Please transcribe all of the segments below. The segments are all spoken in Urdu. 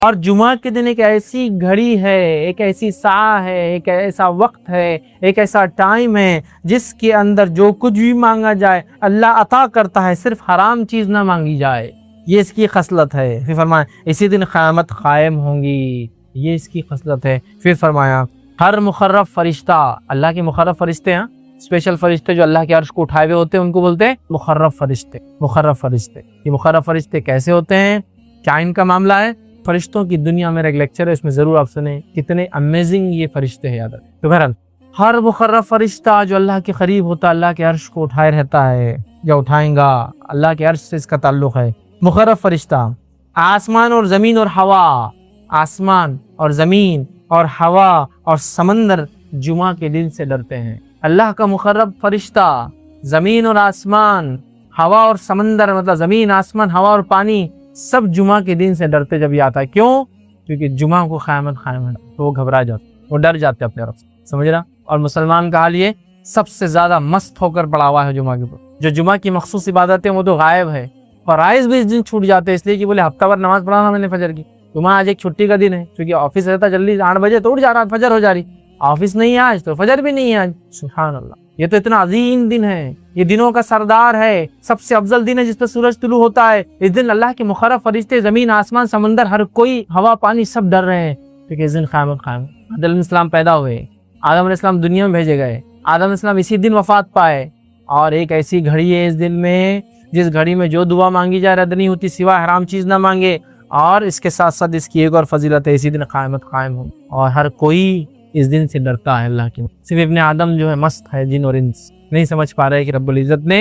اور جمعہ کے دن ایک ایسی گھڑی ہے، ایک ایسی ساعت ہے، ایک ایسا وقت ہے، ایک ایسا ٹائم ہے جس کے اندر جو کچھ بھی مانگا جائے اللہ عطا کرتا ہے، صرف حرام چیز نہ مانگی جائے، یہ اس کی خصلت ہے۔ پھر فرمایا اسی دن قیامت قائم ہوں گی، یہ اس کی خصلت ہے۔ پھر فرمایا ہر مقرب فرشتہ، اللہ کے مقرب فرشتے ہیں، اسپیشل فرشتے جو اللہ کے عرش کو اٹھائے ہوئے ہوتے ہیں ان کو بولتے ہیں مقرب فرشتے۔ مقرب فرشتے، یہ مقرب فرشتے کیسے ہوتے ہیں، کیا ان کا معاملہ ہے؟ فرشتوں کی دنیا میرا ایک لیکچر ہے، اس میں ضرور آپ سنیں، کتنے امیزنگ یہ فرشتے ہیں۔ یاد رکھیں تو بہرحال ہر مقرب فرشتہ جو اللہ کے قریب ہوتا ہے اللہ کے عرش کو اٹھائے رہتا ہے یا اٹھائیں گا، اللہ کے عرش سے اس کا تعلق ہے۔ مقرب فرشتہ آسمان اور زمین اور ہوا، آسمان اور زمین اور ہوا اور سمندر جمعہ کے دن سے ڈرتے ہیں۔ اللہ کا مقرب فرشتہ زمین اور آسمان، ہوا اور سمندر، مطلب زمین، آسمان، ہوا اور پانی، سب جمعہ کے دن سے ڈرتے جب یہ آتا ہے۔ کیوں؟ کیونکہ جمعہ کو قیامت قائم ہے تو وہ گھبرا جاتے، وہ ڈر جاتے اپنے رب سے، سمجھ رہا؟ اور مسلمان کا حال یہ سب سے زیادہ مست ہو کر پڑا ہوا ہے جمعہ کے اوپر۔ جو جمعہ کی مخصوص عبادتیں وہ تو غائب ہے، فرائض بھی اس دن چھوٹ جاتے ہیں، اس لیے کہ بولے ہفتہ بھر نماز پڑھانا میں نے فجر کی، جمعہ آج ایک چھٹی کا دن ہے، کیونکہ آفس رہتا جلدی 8 بجے تو اٹھ جا رہا، فجر ہو جا رہی، آفس نہیں ہے آج تو فجر بھی نہیں ہے آج۔ سبحان اللہ، یہ تو اتنا عظیم دن ہے، یہ دنوں کا سردار ہے، سب سے افضل دن ہے جس پہ سورج طلوع ہوتا ہے۔ اس دن اللہ کے مقرب فرشتے زمین، آسمان، سمندر، ہر کوئی، ہوا، پانی سب ڈر رہے ہیں، کیونکہ اس دن قیامت قائم ہے۔ آدم علیہ السلام پیدا ہوئے، آدم علیہ السلام دنیا میں بھیجے گئے، آدم علیہ السلام اسی دن وفات پائے، اور ایک ایسی گھڑی ہے اس دن میں جس گھڑی میں جو دعا مانگی جائے رد نہیں ہوتی سوائے حرام چیز نہ مانگے، اور اس کے ساتھ ساتھ اس کی ایک اور فضیلت ہے، اسی دن قیامت قائم ہو، اور ہر کوئی اس دن سے ڈرتا ہے اللہ کی۔ صرف ابن آدم جو ہے مست ہے، جن اور انس نہیں سمجھ پا رہے کہ رب العزت نے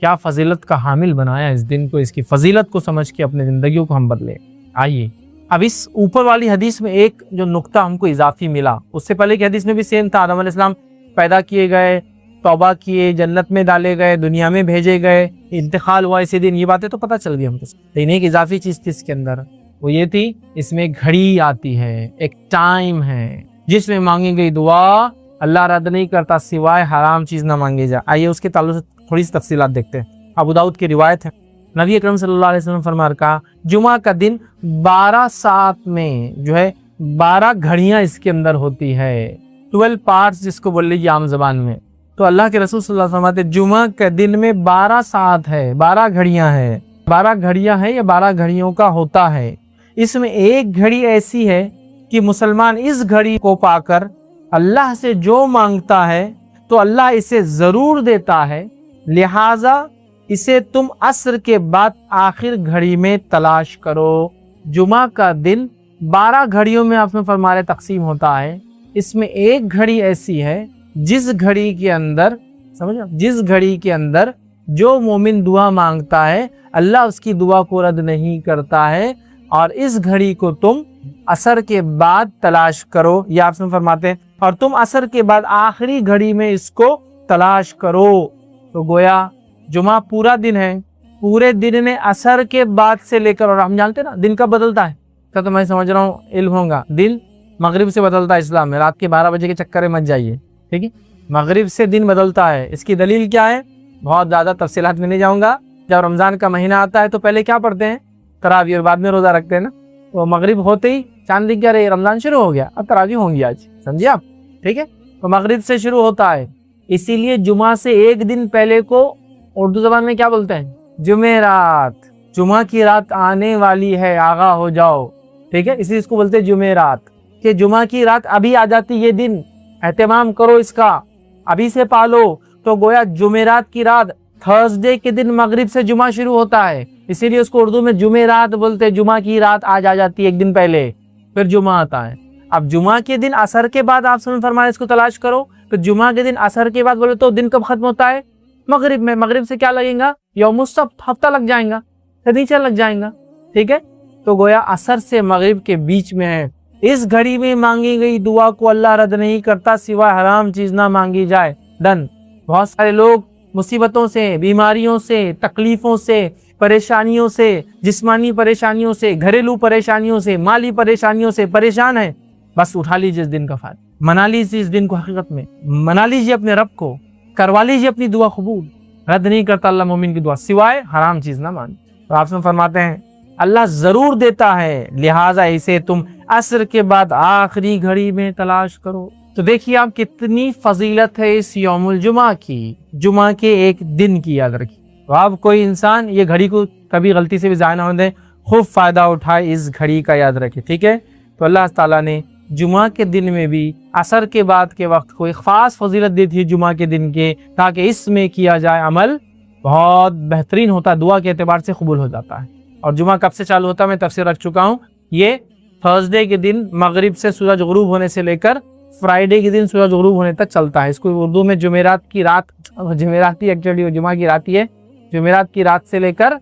کیا فضیلت کا حامل بنایا اس دن کو، اس کی فضیلت کو سمجھ کے اپنے زندگیوں کو ہم بدلیں۔ آئیے اب اس اوپر والی حدیث میں ایک جو نقطہ ہم کو اضافی ملا، اس سے پہلے کی حدیث میں بھی سیم تھا، آدم علیہ السلام پیدا کیے گئے، توبہ کیے، جنت میں ڈالے گئے، دنیا میں بھیجے گئے، انتقال ہوا اسی دن، یہ باتیں تو پتہ چل گئی ہم کو، لیکن ایک اضافی چیز تھی اس کے اندر، وہ یہ تھی اس میں گھڑی آتی ہے، ایک ٹائم ہے جس میں مانگی گئی دعا اللہ رد نہیں کرتا سوائے حرام چیز نہ مانگی جائے۔ آئیے اس کے تعلق سے تھوڑی سی تفصیلات دیکھتے ہیں۔ ابو داؤد کی روایت ہے، نبی اکرم صلی اللہ علیہ وسلم فرما رکھا جمعہ کا دن 12 ساعت میں جو ہے 12 گھڑیاں اس کے اندر ہوتی ہے، 12 پارٹس جس کو بول لیجیے عام زبان میں۔ تو اللہ کے رسول صلی اللہ علیہ وسلم فرماتے جمعہ کے دن میں 12 ساعت ہے، 12 گھڑیاں ہیں، 12 گھڑیاں ہیں یا 12 گھڑیوں کا ہوتا ہے۔ اس میں ایک گھڑی ایسی ہے کہ مسلمان اس گھڑی کو پا کر اللہ سے جو مانگتا ہے تو اللہ اسے ضرور دیتا ہے، لہٰذا اسے تم عصر کے بعد آخر گھڑی میں تلاش کرو۔ جمعہ کا دن 12 گھڑیوں میں آپ نے فرمایا تقسیم ہوتا ہے، اس میں ایک گھڑی ایسی ہے جس گھڑی کے اندر سمجھو، جس گھڑی کے اندر جو مومن دعا مانگتا ہے اللہ اس کی دعا کو رد نہیں کرتا ہے، اور اس گھڑی کو تم عصر کے بعد تلاش کرو، یہ آپ سے فرماتے ہیں، اور تم عصر کے بعد آخری گھڑی میں اس کو تلاش کرو۔ تو گویا جمعہ پورا دن ہے، پورے دن نے عصر کے بعد سے لے کر، اور ہم جانتے ہیں نا دن کب بدلتا ہے، تو میں سمجھ رہا ہوں علم ہوگا، دن مغرب سے بدلتا ہے اسلام میں، رات کے 12 بجے کے چکر میں مت جائیے، ٹھیک ہے، مغرب سے دن بدلتا ہے۔ اس کی دلیل کیا ہے، بہت زیادہ تفصیلات میں نہیں جاؤں گا۔ جب رمضان کا مہینہ آتا ہے تو پہلے کیا پڑھتے ہیں، تراویح، اور بعد میں روزہ رکھتے ہیں نا، تو مغرب ہوتے ہی چاند دکھ گیا، رہے رمضان شروع ہو گیا، اب تراویح ہوں گی آج، سمجھے آپ، ٹھیک ہے، تو مغرب سے شروع ہوتا ہے، اسی لیے جمعہ سے ایک دن پہلے کو اردو زبان میں کیا بولتے ہیں، جمعرات، جمعہ کی رات آنے والی ہے، آگاہ ہو جاؤ، ٹھیک ہے، اسی لیے اس کو بولتے ہیں جمعرات، کہ جمعہ کی رات ابھی آ جاتی، یہ دن اہتمام کرو اس کا، ابھی سے پالو۔ تو گویا جمعرات کی رات، تھرسڈے کے دن مغرب سے جمعہ شروع ہوتا ہے، اسی لیے اس کو اردو میں جمعرات بولتے ہیں، جمعہ کی رات آج آ جاتی ہے ایک دن پہلے، پھر جمعہ آتا ہے۔ اب جمعہ کے دن عصر کے بعد آپ سے فرمایا اس کو تلاش کرو، تو جمعہ کے دن عصر کے بعد بولے تو دن کب ختم ہوتا ہے، مغرب میں، مغرب سے کیا لگیں گا، یوم السبت، ہفتہ لگ جائیں گا، سنیچر لگ جائیں گا، ٹھیک ہے، تو گویا عصر سے مغرب کے بیچ میں ہے۔ اس گھڑی میں مانگی گئی دعا کو اللہ رد نہیں کرتا سوائے حرام چیز نہ مانگی جائے۔ ڈن۔ بہت سارے لوگ مصیبتوں سے، بیماریوں سے، تکلیفوں سے، پریشانیوں سے، جسمانی پریشانیوں سے، گھریلو پریشانیوں سے، مالی پریشانیوں سے پریشان ہیں، بس اٹھا لیجیے اس دن کا فائدہ، منا لیجیے اس دن کو، حقیقت میں منا لیجیے اپنے رب کو، کروا لیجیے اپنی دعا قبول، رد نہیں کرتا اللہ مومن کی دعا سوائے حرام چیز نہ مانگے۔ تو آپ سے فرماتے ہیں اللہ ضرور دیتا ہے، لہٰذا اسے تم عصر کے بعد آخری گھڑی میں تلاش کرو۔ تو دیکھیے آپ کتنی فضیلت ہے اس یوم الجمعہ کی، جمعہ کے ایک دن کی، یاد رکھیے۔ تو آپ کوئی انسان یہ گھڑی کو کبھی غلطی سے بھی ضائع نہ ہونے دیں، خوب فائدہ اٹھائے اس گھڑی کا، یاد رکھے، ٹھیک ہے۔ تو اللہ تعالیٰ نے جمعہ کے دن میں بھی عصر کے بعد کے وقت کو ایک خاص فضیلت دی تھی جمعہ کے دن کے، تاکہ اس میں کیا جائے عمل بہت بہترین ہوتا ہے، دعا کے اعتبار سے قبول ہو جاتا ہے۔ اور جمعہ کب سے چالو ہوتا ہے میں تفسیر رکھ چکا ہوں، یہ تھرسڈے کے دن مغرب سے سورج غروب ہونے سے لے کر فرائیڈے کے دن سورج غروب ہونے تک چلتا ہے۔ اس کو اردو میں جمعرات کی رات، جمعرات کی ایکچولی جمعہ کی رات ہی ہے، جمعرات کی رات سے لے کر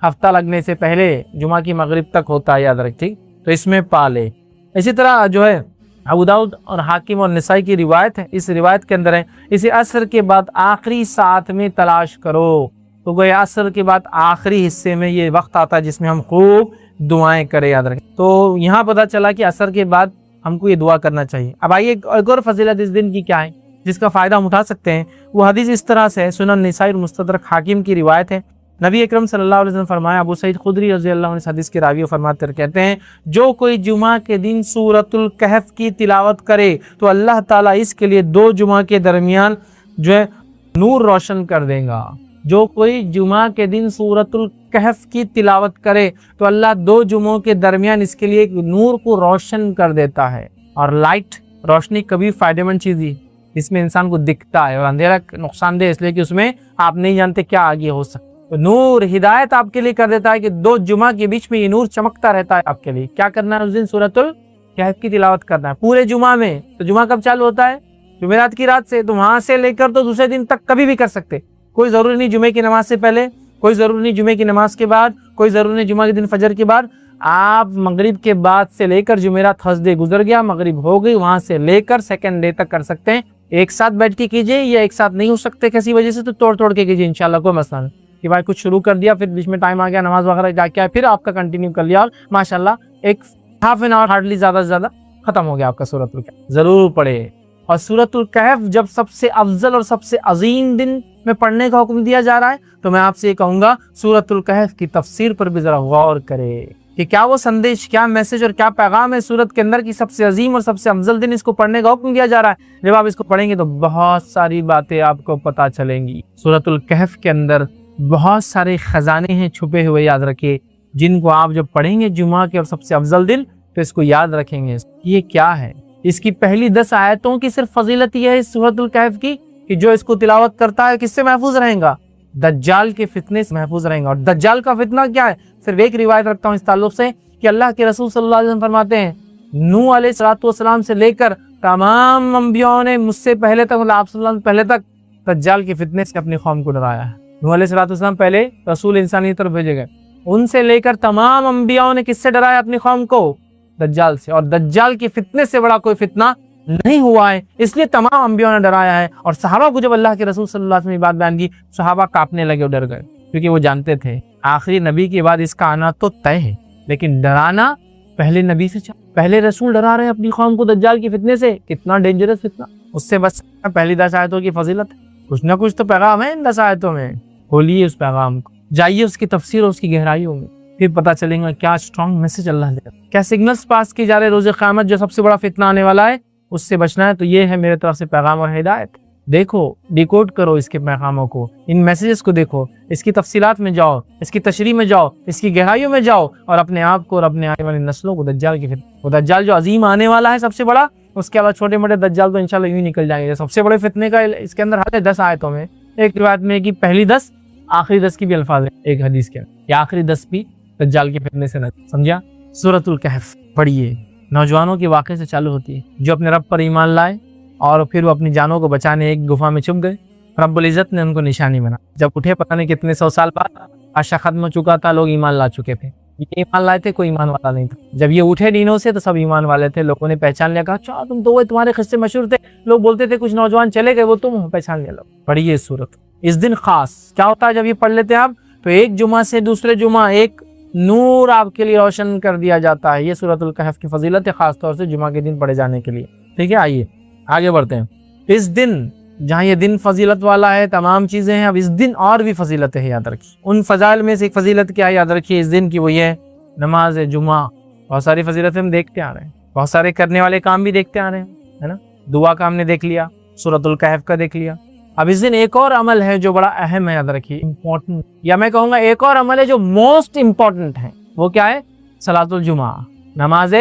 ہفتہ لگنے سے پہلے جمعہ کی مغرب تک ہوتا ہے، یاد رکھ، ٹھیک۔ تو اس میں پالے، اسی طرح جو ہے ابو داؤد اور حاکم اور نسائی کی روایت ہے، اس روایت کے اندر ہے اسے عصر کے بعد آخری ساعت میں تلاش کرو۔ تو گویا عصر کے بعد آخری حصے میں یہ وقت آتا ہے جس میں ہم خوب دعائیں کریں، یاد رکھیں۔ تو یہاں پتہ چلا کہ عصر کے بعد ہم کو یہ دعا کرنا چاہیے۔ اب آئیے ایک اور فضیلت اس دن کی کیا ہے جس کا فائدہ ہم اٹھا سکتے ہیں، وہ حدیث اس طرح سے ہے، سنن نسائی اور مستدرک حاکم کی روایت ہے۔ نبی اکرم صلی اللہ علیہ وسلم فرمایا، ابو سعید خدری رضی اللہ عنہ اس حدیث کے راوی فرماتے کہتے ہیں، جو کوئی جمعہ کے دن سورۃ الکہف کی تلاوت کرے تو اللہ تعالیٰ اس کے لیے 2 جمعہ کے درمیان جو ہے نور روشن کر دے گا۔ جو کوئی جمعہ کے دن سورۃ الکہف کی تلاوت کرے تو اللہ 2 جمعوں کے درمیان اس کے لیے ایک نور کو روشن کر دیتا ہے۔ اور لائٹ، روشنی کبھی فائدہ مند چیز ہے، اس میں انسان کو دکھتا ہے، اور اندھیرا نقصان دہ اس لیے کہ اس میں آپ نہیں جانتے کیا آگے ہو سکتا ہے۔ نور ہدایت آپ کے لیے کر دیتا ہے کہ 2 جمعہ کے بیچ میں یہ نور چمکتا رہتا ہے آپ کے لیے۔ کیا کرنا ہے اس دن؟ سورۃ الکہف کی تلاوت کرنا ہے پورے جمعہ میں۔ تو جمعہ کب چالو ہوتا ہے؟ جمعرات کی رات سے، تو وہاں سے لے کر تو دوسرے دن تک کبھی بھی کر سکتے، کوئی ضروری نہیں جمعے کی نماز سے پہلے، کوئی ضروری نہیں جمعے کی نماز کے بعد، کوئی ضروری نہیں جمعہ کے دن فجر کے بعد۔ آپ مغرب کے بعد سے لے کر جمعرات تھرسڈے گزر گیا، مغرب ہو گئی، وہاں سے لے کر سیکنڈ ڈے تک کر سکتے ہیں۔ ایک ساتھ بیٹھ کے کیجئے، یا ایک ساتھ نہیں ہو سکتے کسی وجہ سے تو توڑ کے کیجئے، انشاءاللہ کوئی مسئلہ نہیں کہ بھائی کچھ شروع کر دیا پھر بیچ میں ٹائم آ گیا، نماز وغیرہ جا کے آئے، پھر آپ کا کنٹینیو کر لیا اور ماشاءاللہ ایک ہاف این آور ہارڈلی زیادہ سے زیادہ ختم ہو گیا آپ کا سورۃ الکہف۔ ضرور پڑھے۔ اور سورۃ الکہف جب سب سے افضل اور سب سے عظیم دن میں پڑھنے کا حکم دیا جا رہا ہے تو میں آپ سے یہ کہوں گا سورۃ الکہف کی تفسیر پر بھی ذرا غور کرے کہ کیا وہ سندیش، کیا میسج اور کیا پیغام ہے سورت کے اندر کی سب سے عظیم اور سب سے افضل دن اس کو پڑھنے کا حکم دیا جا رہا ہے۔ جب آپ اس کو پڑھیں گے تو بہت ساری باتیں آپ کو پتہ چلیں گی۔ سورۃ الکہف کے اندر بہت سارے خزانے ہیں چھپے ہوئے، یاد رکھیے، جن کو آپ جب پڑھیں گے جمعہ کے اور سب سے افضل دن تو اس کو یاد رکھیں گے۔ یہ کیا ہے؟ اس کی پہلی 10 آیتوں کی صرف فضیلت یہ ہے اس سورۃ الکہف کی کہ جو اس کو تلاوت کرتا ہے کس سے محفوظ رہیں گا؟ دجال کے فتنے سے محفوظ رہیں گا۔ اور دجال کا فتنہ کیا ہے؟ صرف ایک روایت رکھتا ہوں اس تعلق سے کہ اللہ کے رسول صلی اللہ علیہ وسلم فرماتے ہیں، نوح علیہ السلام سے لے کر تمام انبیاءوں نے مجھ سے پہلے تک، مطلب آپ صلی اللہ علیہ وسلم پہلے تک دجال کے فتنے سے اپنی قوم کو ڈرایا ہے۔ نوح علیہ السلام پہلے رسول انسانی طرف بھیجے گئے، ان سے لے کر تمام انبیاءوں نے کس سے ڈرایا اپنی قوم کو؟ دجال سے۔ اور دجال کے فتنے سے بڑا کوئی فتنہ نہیں ہوا ہے، اس لیے تمام انبیاءوں نے ڈرایا ہے۔ اور صحابہ کو جب اللہ کے رسول صلی اللہ علیہ وسلم نے بات بیان کی، صحابہ کانپنے لگے اور ڈر گئے، کیونکہ وہ جانتے تھے آخری نبی کے بعد اس کا آنا تو طے ہے، لیکن ڈرانا پہلے نبی سے پہلے رسول ڈرا رہے ہیں اپنی قوم کو دجال کے فتنے سے، کتنا ڈینجرس فتنہ، اس سے بس پہلی 10 آیتوں کی فضیلت ہے۔ کچھ نہ کچھ تو پیغام ہے ان 10 آیتوں میں، کھولیے اس پیغام کو، جائیے اس کی تفسیر اور اس کی گہرائیوں میں، پھر پتہ چلے گا کیا اسٹرانگ میسج اللہ دے رہا ہے، کیا سگنلز پاس کی جا رہے روز قیامت جو سب سے بڑا فتنہ آنے والا ہے اس سے بچنا ہے۔ تو یہ ہے میرے طرف سے پیغام اور ہدایت، دیکھو، ڈیکوڈ کرو اس کے پیغاموں کو، ان میسیجز کو دیکھو، اس کی تفصیلات میں جاؤ، اس کی تشریح میں جاؤ، اس کی گہرائیوں میں جاؤ، اور اپنے آپ کو اور اپنے آنے والی نسلوں کو دجال کی فتنہ، وہ دجال جو عظیم آنے والا ہے سب سے بڑا، اس کے علاوہ چھوٹے موٹے دجال تو انشاءاللہ یوں ہی نکل جائیں گے۔ سب سے بڑے فتنے کا اس کے اندر حل ہے 10 آیتوں میں، ایک روایت میں کہ پہلی 10 آخری 10 کی بھی الفاظ ہیں ایک حدیث کے اندر، یا آخری 10 بھی دجال کے فتنے سے نہ، سمجھا؟ سورۃ الکہف پڑھیے، نوجوانوں کے واقعے سے چالو ہوتی ہے جو اپنے رب پر ایمان لائے اور پھر وہ اپنی جانوں کو بچانے ایک گفا میں چھپ گئے، رب العزت نے ان کو نشانی بنا، جب اٹھے پتہ نہیں کتنے 100 سال بعد عرصہ ختم ہو چکا تھا، لوگ ایمان لا چکے تھے، یہ ایمان لائے تھے، کوئی ایمان والا نہیں تھا، جب یہ اٹھے دینوں سے تو سب ایمان والے تھے، لوگوں نے پہچان لیا، کہا اچھا تم تو وہ، تمہارے قصے مشہور تھے، لوگ بولتے تھے کچھ نوجوان چلے گئے وہ تم، پہچان لیا لوگ۔ پڑھیے سورت، اس دن خاص کیا ہوتا ہے جب یہ پڑھ لیتے ہیں آپ تو ایک جمعہ سے دوسرے جمعہ ایک نور آپ کے لیے روشن کر دیا جاتا ہے۔ یہ سورۃ الکہف کی فضیلت ہے خاص طور سے جمعہ کے دن پڑھے جانے کے لیے، ٹھیک ہے؟ آئیے آگے بڑھتے ہیں۔ اس دن جہاں یہ دن فضیلت والا ہے، تمام چیزیں ہیں، اب اس دن اور بھی فضیلت ہے، یاد رکھیے۔ ان فضائل میں سے ایک فضیلت کیا ہے یاد رکھیے اس دن کی، وہ یہ ہے نماز جمعہ، بہت ساری فضیلتیں ہم دیکھتے آ رہے ہیں، بہت سارے کرنے والے کام بھی دیکھتے آ رہے ہیں، ہے نا. دعا کا ہم نے دیکھ لیا، سورۃ الکہف کا دیکھ لیا. اب اس دن ایک اور عمل ہے جو بڑا اہم ہے، یاد رکھیے، امپورٹنٹ، یا میں کہوں گا ایک اور عمل ہے جو موسٹ امپورٹنٹ ہے. وہ کیا ہے؟ صلاۃ الجمعہ، نماز